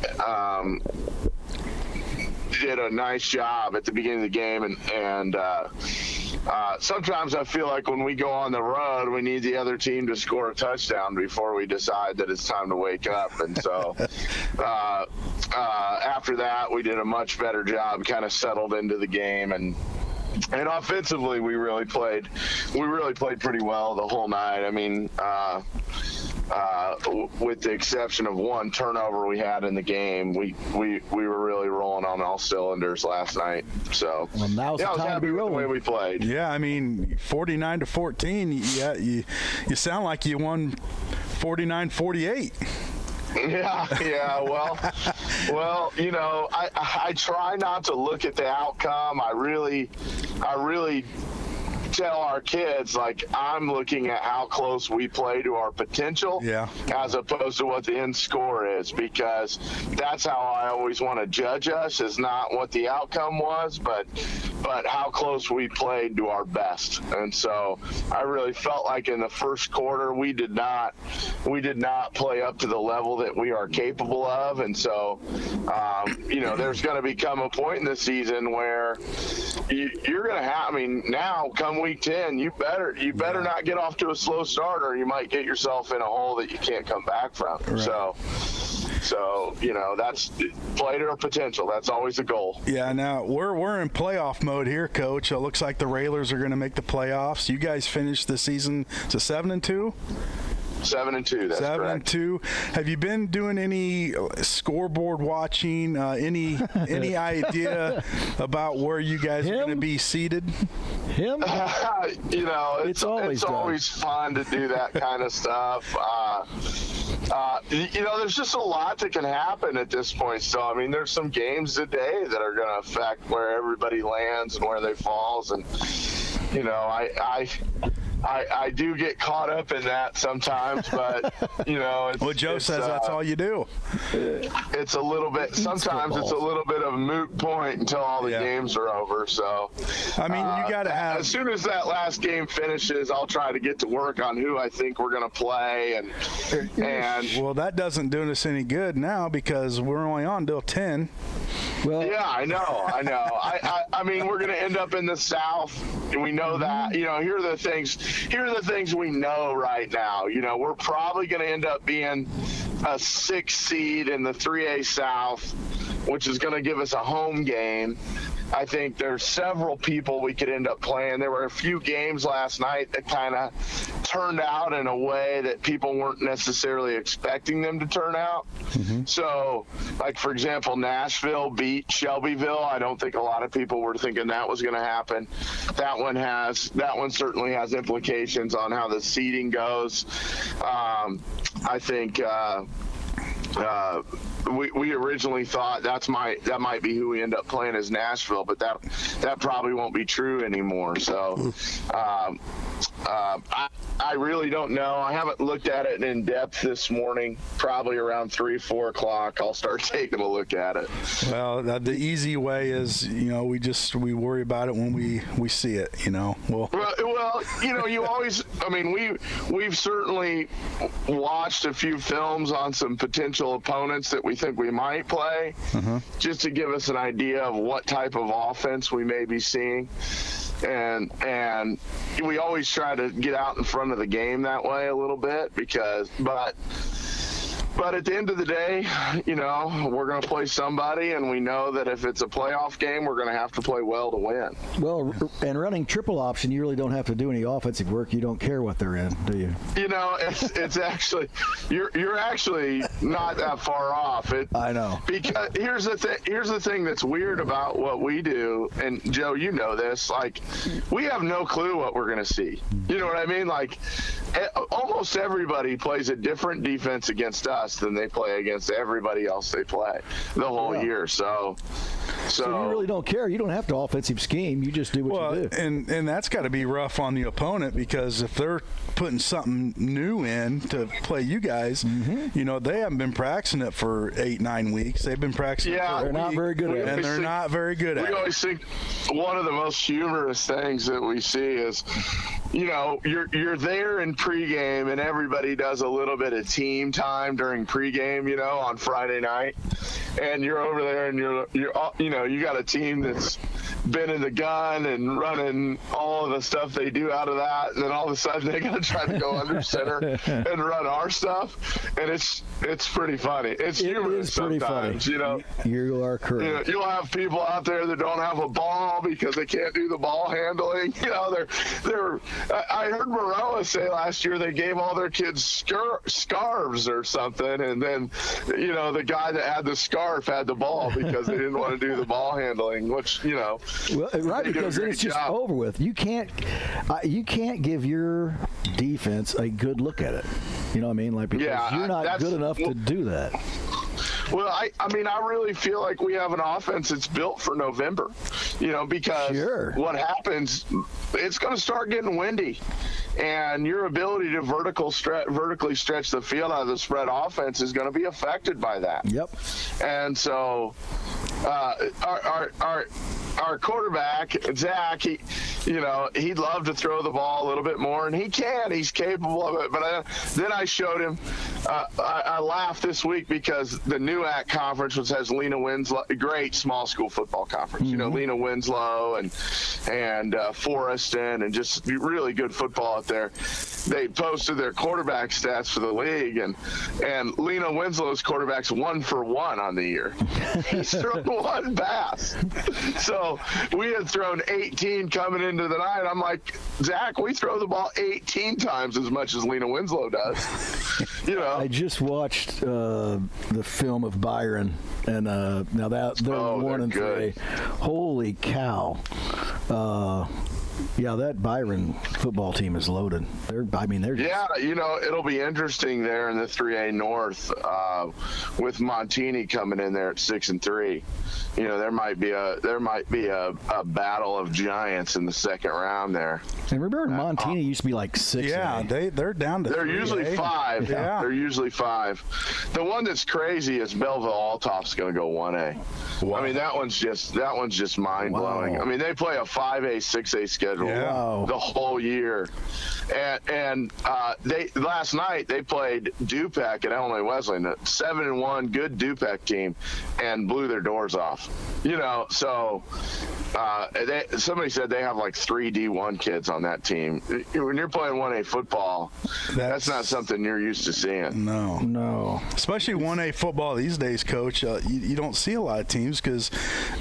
did a nice job at the beginning of the game, and sometimes I feel like when we go on the road, we need the other team to score a touchdown before we decide that it's time to wake up. And so after that, we did a much better job, kind of settled into the game, and offensively, we really played pretty well the whole night. I mean, with the exception of one turnover we had in the game, we were really rolling on all cylinders last night. So now's the time to be rolling. The way we played. Yeah, I mean, 49-14. Yeah, you sound like you won 49-48. Yeah. Well, you know, I try not to look at the outcome. I really tell our kids, like, I'm looking at how close we play to our potential, as opposed to what the end score is, because that's how I always want to judge us, is not what the outcome was, but how close we played to our best. And so I really felt like in the first quarter we did not play up to the level that we are capable of. And so you know, there's going to become a point in the season where you're going to have, I mean, now come week 10, you better not get off to a slow start, or you might get yourself in a hole that you can't come back from. Right. So, you know, that's play to our potential. That's always the goal. Yeah, now we're in playoff mode here, Coach. It looks like the Railers are going to make the playoffs. You guys finished the season to 7-2? 7-2. That's correct. 7-2. Have you been doing any scoreboard watching? Any idea about where you guys are going to be seated? Him? You know, it's always fun to do that kind of stuff. You know, there's just a lot that can happen at this point. So, I mean, there's some games today that are going to affect where everybody lands and where they falls. And, you know, I do get caught up in that sometimes, but, you know. Well, Joe says that's all you do. It's a little bit, sometimes it's a little bit of a moot point until all the games are over. So, I mean, you got to have. As soon as that last game finishes, I'll try to get to work on who I think we're going to play. And well, that doesn't do us any good now because we're only on till 10. Well, yeah, I know. I mean, we're going to end up in the South, and we know that. You know, here are the things we know right now. You know, we're probably going to end up being a 6 seed in the 3A South, which is going to give us a home game. I think there's several people we could end up playing. There were a few games last night that kind of turned out in a way that people weren't necessarily expecting them to turn out. So, like, for example, Nashville beat Shelbyville. I don't think a lot of people were thinking that was going to happen. That one certainly has implications on how the seeding goes. I think we originally thought that might be who we end up playing as Nashville, but that probably won't be true anymore. So I really don't know. I haven't looked at it in depth this morning. Probably around 3-4 o'clock, I'll start taking a look at it. Well, the easy way is, we worry about it when we see it. Well, you always. I mean, we've certainly watched a few films on some potential opponents that we think we might play, just to give us an idea of what type of offense we may be seeing. And we always try to get out in front of the game that way a little bit but at the end of the day, we're going to play somebody, and we know that if it's a playoff game, we're going to have to play well to win. Well, and running triple option, you really don't have to do any offensive work. You don't care what they're in, do you? It's actually you're actually not that far off. I know. Because here's the thing that's weird about what we do, and Joe, you know this. Like, we have no clue what we're going to see. You know what I mean? Like, almost everybody plays a different defense against us than they play against everybody else they play the whole year. So you really don't care. You don't have to offensive scheme. You just do what you do. And that's got to be rough on the opponent, because if they're putting something new in to play you guys, they haven't been practicing it for 8-9 weeks. They've been practicing it for a week, not very good at it. and they're not very good at it. We always think one of the most humorous things that we see is, you're there in pregame, and everybody does a little bit of team time during pregame, on Friday night, and you're over there, and you got a team that's been in the gun and running all of the stuff they do out of that, and then all of a sudden they got to try to go under center and run our stuff, and it's pretty funny. It's humorous sometimes, You are correct. You'll have people out there that don't have a ball because they can't do the ball handling. I heard Morella say last year they gave all their kids scarves or something, and then the guy that had the scarf had the ball because they didn't want to do the ball handling, which well, right, because then it's just over with. You can't give your defense a good look at it. You know what I mean? Like, because you're not good enough to do that. Well, I really feel like we have an offense that's built for November, because what happens, it's going to start getting windy, and your ability to vertically stretch the field out of the spread offense is going to be affected by that. Yep. And so our quarterback, Zach, he'd love to throw the ball a little bit more, and he can. He's capable of it. But then I showed him. I laughed this week because the NEWAC conference, which has Lena Winslow, a great small school football conference. Lena Winslow and Forreston, and just really good football out there. They posted their quarterback stats for the league, and Lena Winslow's quarterback's 1 for 1 on the year. He's thrown one pass. So we had thrown 18 coming into the night. I'm like, Zach, we throw the ball 18 times as much as Lena Winslow does. I just watched the film of Byron, and now that they're 1-3. Holy cow! That Byron football team is loaded. They're just... it'll be interesting there in the 3A North with Montini coming in there at 6-3. There might be a battle of giants in the second round there. And remember, Montini used to be like 6. Yeah, they're down to. They're 3A. Usually 5. Yeah, they're usually 5. The one that's crazy is Belleville Althoff's going to go 1A. Wow. I mean, that one's just mind blowing. Wow. I mean, they play a 5A, 6A schedule schedule the whole year. And they last night they played Dupec at Illinois Wesleyan, a 7-1 good Dupec team, and blew their doors off. So somebody said they have like 3 D1 kids on that team. When you're playing 1A football, that's not something you're used to seeing. No. Especially 1A football these days, Coach. You don't see a lot of teams because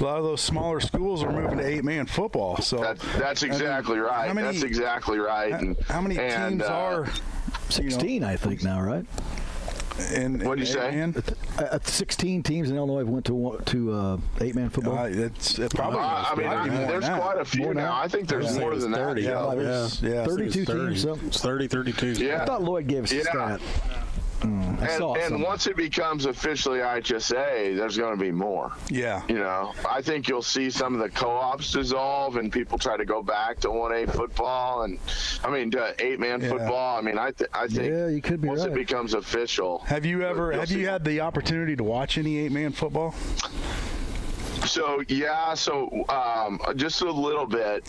a lot of those smaller schools are moving to 8-man football. So that's exactly right. That's exactly right. How many teams are 16? I think now, right? What do you say? 16 teams in Illinois went to 8-man football. It's probably. There's quite a few now. I think there's more than 30, that. Yeah, 32 teams. It's 32. Yeah. I thought Lloyd gave us a stat. And once it becomes officially IHSA, there's going to be more. Yeah. I think you'll see some of the co-ops dissolve and people try to go back to 1A football and, to 8-man football. I think you could be once right. it becomes official. Have you had the opportunity to watch any 8-man football? So just a little bit.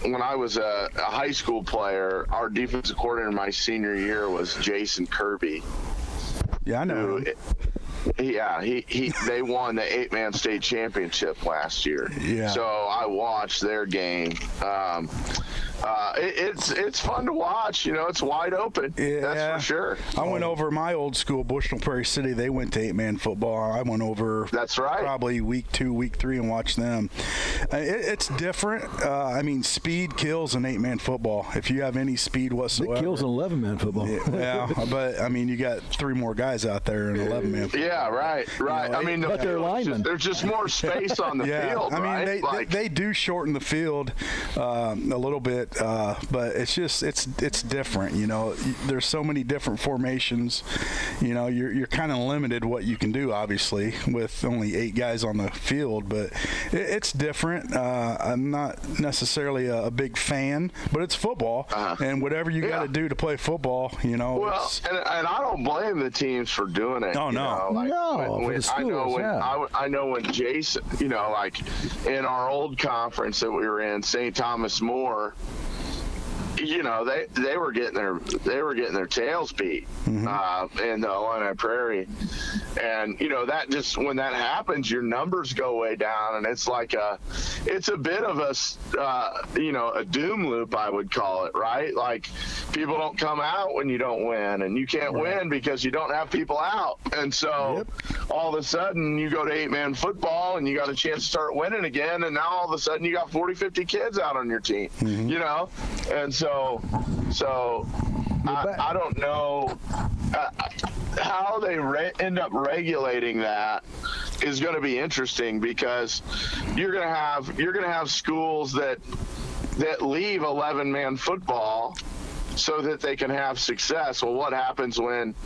When I was a high school player, our defensive coordinator my senior year was Jason Kirby. Yeah, I know. They won the 8-man state championship last year. Yeah. So I watched their game. It's fun to watch. It's wide open. Yeah. That's for sure. I went over my old school, Bushnell Prairie City. They went to 8-man football. I went over. That's right. Probably week 2, week 3, and watched them. It's different. Speed kills in 8-man football. If you have any speed whatsoever, it kills in 11-man football. Yeah, but you got 3 more guys out there in 11-man football. Yeah, right. But they're linemen. There's just more space on the field. They do shorten the field a little bit. But it's different. There's so many different formations. You're kind of limited what you can do, obviously, with only 8 guys on the field. But it's different. I'm not necessarily a big fan, but it's football, and whatever you got to do to play football, Well, and I don't blame the teams for doing it. Oh no, I know when Jason, in our old conference that we were in, St. Thomas More. They were getting their tails beat in the Illini Prairie, and that just when that happens, your numbers go way down, and it's like it's a bit of a doom loop, I would call it, right? Like people don't come out when you don't win, and you can't win because you don't have people out, and so all of a sudden you go to 8-man football and you got a chance to start winning again, and now all of a sudden you got 40-50 kids out on your team, and so I don't know how they end up regulating that is going to be interesting, because you're going to have schools that leave 11-man football so that they can have success. Well, what happens when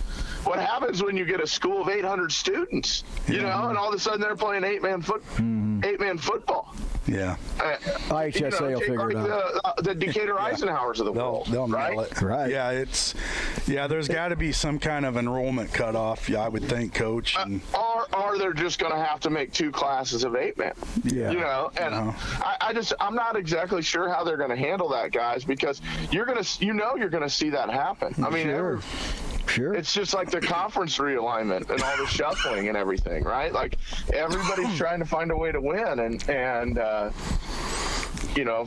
you get a school of 800 students, and all of a sudden they're playing 8-man football? Yeah. IHSA will figure it out. The Decatur Eisenhowers of the world. They'll right? nail it. Right. Yeah, there's got to be some kind of enrollment cutoff, I would think, Coach. Or they're just going to have to make 2 classes of 8-man. Yeah. I'm not exactly sure how they're going to handle that, guys, because you're going to see that happen. Sure. It's just like the conference realignment and all the shuffling and everything, right? Like everybody's trying to find a way to win, and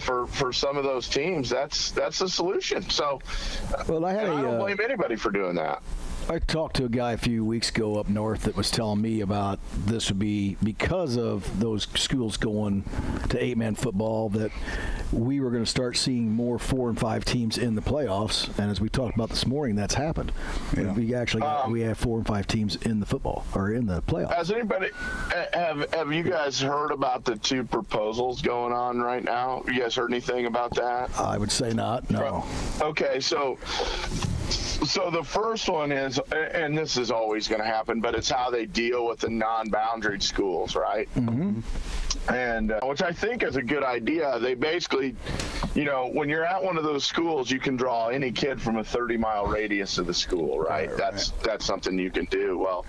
for some of those teams, that's the solution. So, I don't blame anybody for doing that. I talked to a guy a few weeks ago up north that was telling me about this would be because of those schools going to 8-man football that we were going to start seeing more 4 and 5 teams in the playoffs. And as we talked about this morning, that's happened. Yeah. We have 4 and 5 teams in the football or in the playoffs. Has anybody have you guys heard about the 2 proposals going on right now? You guys heard anything about that? I would say not. No. Okay, so So the first one is, and this is always going to happen, but it's how they deal with the non-boundaried schools, right? Mm-hmm. And which I think is a good idea. They basically, when you're at one of those schools, you can draw any kid from a 30-mile radius of the school, right? That's something you can do. Well,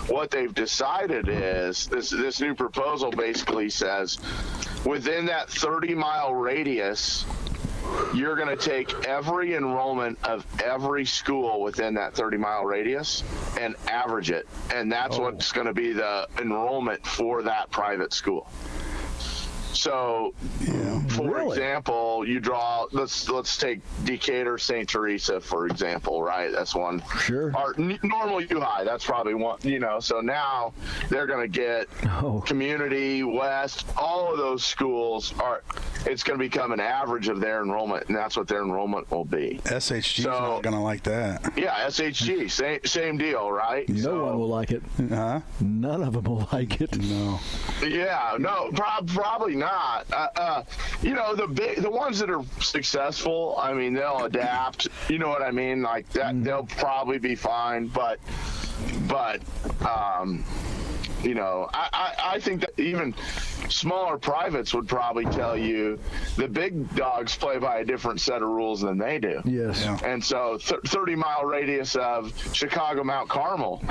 what they've decided is this new proposal basically says within that 30-mile radius, you're going to take every enrollment of every school within that 30-mile radius and average it. And that's what's going to be the enrollment for that private school. So, for example, you draw. Let's take Decatur, St. Teresa, for example, right? That's one. Sure. Or normal U High. That's probably one. So now they're going to get Community, West. All of those schools are. It's going to become an average of their enrollment, and that's what their enrollment will be. SHG is not going to like that. Yeah, SHG, same deal, right? No one will like it. Huh? None of them will like it. No. Yeah, no, probably not. The ones that are successful, I mean, they'll adapt. You know what I mean? Like that, they'll probably be fine. But I think that even smaller privates would probably tell you the big dogs play by a different set of rules than they do. Yes. Yeah. And so 30-mile radius of Chicago Mount Carmel,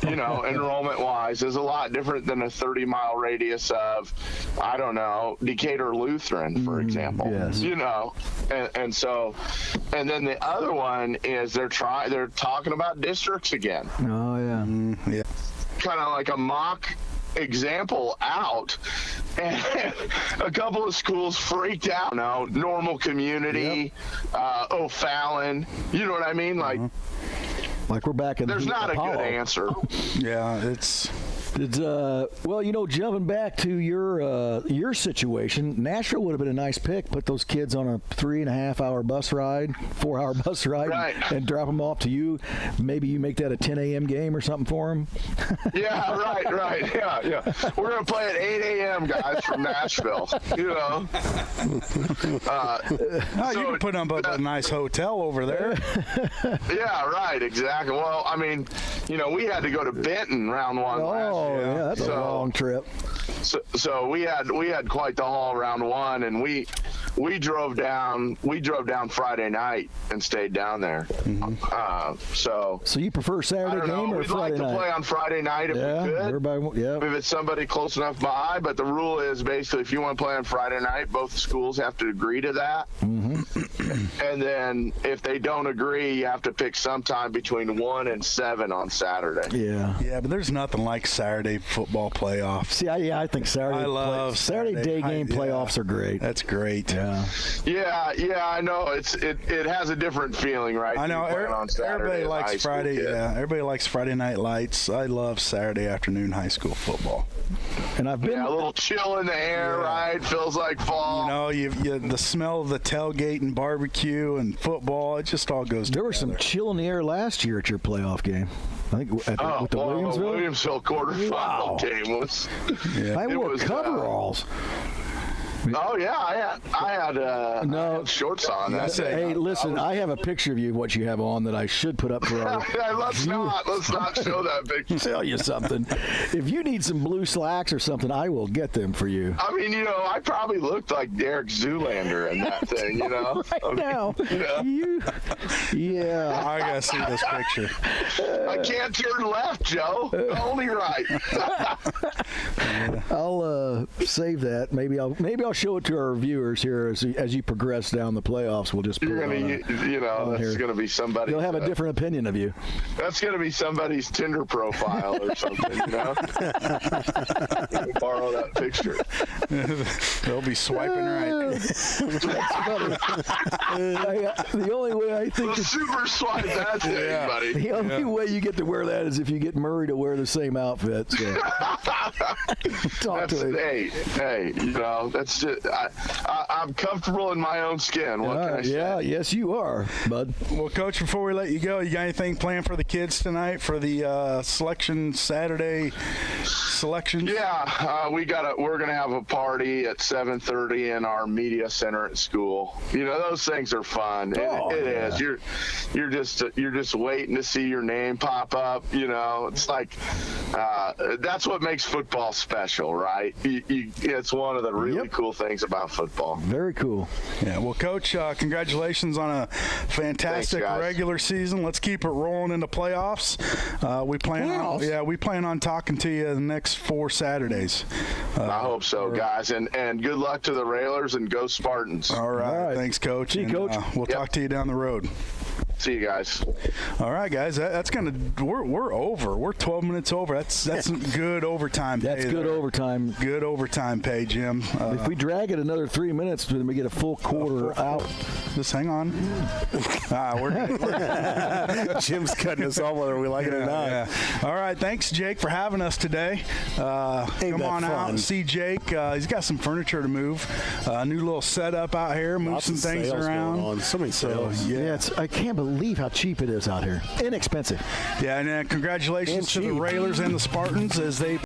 enrollment wise is a lot different than a 30-mile radius of, I don't know, Decatur Lutheran, for example. Yes. And then the other one is they're talking about districts again. Oh yeah. Yeah. Kind of like a mock example out, and a couple of schools freaked out. Normal Community, O'Fallon, you know what I mean? Like we're back in. There's not Apollo. a good answer. Yeah, it's jumping back to your situation, Nashville would have been a nice pick. Put those kids on a 3.5-hour bus ride, 4-hour bus ride, and drop them off to you. Maybe you make that a 10 a.m. game or something for them. Yeah, right. Yeah. We're gonna play at 8 a.m. guys from Nashville. You can put them up at a nice hotel over there. Yeah, right. Exactly. Well, I mean, we had to go to Benton round one last year. Oh, yeah, that's a long trip. So we had quite the haul round one, and we drove down Friday night and stayed down there. So you prefer Saturday game or we'd Friday night? We'd like to play on Friday night if we could. If it's somebody close enough by, but the rule is basically if you want to play on Friday night, both schools have to agree to that. And then if they don't agree, you have to pick sometime between 1 and 7 on Saturday. Yeah, but there's nothing like Saturday football playoffs. See, I think Saturday day game playoffs are great. That's great. Yeah, I know. It has a different feeling, right? I know. Everybody likes Friday. Yeah, everybody likes Friday night lights. I love Saturday afternoon high school football. And I've been a little chill in the air, right? Feels like fall. You the smell of the tailgate and barbecue and football. It just all goes together. There was some chill in the air last year at your playoff game. I think with the Williamsville quarterfinal game was. I wore coveralls. Oh yeah, I had shorts on. Hey, listen, I have a picture of you, what you have on, that I should put up for our. Let's not show that picture. Tell you something. If you need some blue slacks or something, I will get them for you. I mean, I probably looked like Derek Zoolander in that thing, Yeah. I gotta see this picture. I can't turn left, Joe. Only right. I'll save that. Maybe I'll show it to our viewers here as you progress down the playoffs. We'll just put that's going to be somebody. They'll have a different opinion of you. That's going to be somebody's Tinder profile or something, Borrow that picture. They'll be swiping right. That's funny. The only way I think super swipe that thing, buddy. The only way you get to wear that is if you get Murray to wear the same outfit. So. Talk to him. Hey, that's just, I'm comfortable in my own skin. What can I say? Yeah, yes, you are, bud. Well, Coach, before we let you go, you got anything planned for the kids tonight for the selection Saturday selections? Yeah, we're gonna have a party at 7:30 in our media center at school. Those things are fun. It is. You're just waiting to see your name pop up. It's like that's what makes football special, right? It's one of the really cool things about football. Very cool. Yeah. Well, Coach, congratulations on a fantastic regular season. Let's keep it rolling into playoffs. We plan on talking to you the next 4 Saturdays. I hope so, guys, and good luck to the Railers and go Spartans. All right. Thanks, Coach. See you, Coach. We'll talk to you down the road. See you guys. All right, guys. We're over. We're 12 minutes over. That's good overtime pay. That's good overtime. Good overtime pay, Jim. If we drag it another 3 minutes, then we get a full quarter out. Just hang on. Jim's cutting us off whether we like it or not. Yeah. All right. Thanks, Jake, for having us today. Come on out and see Jake. He's got some furniture to move. New little setup out here. Move some things around. So many sales. I can't believe how cheap it is out here. Inexpensive. Yeah, and congratulations to the Railers and the Spartans as they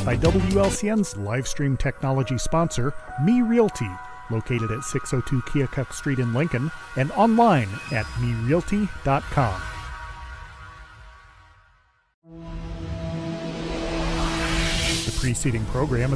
by WLCN's live stream technology sponsor, Me Realty, located at 602 Keokuk Street in Lincoln and online at merealty.com. The preceding program is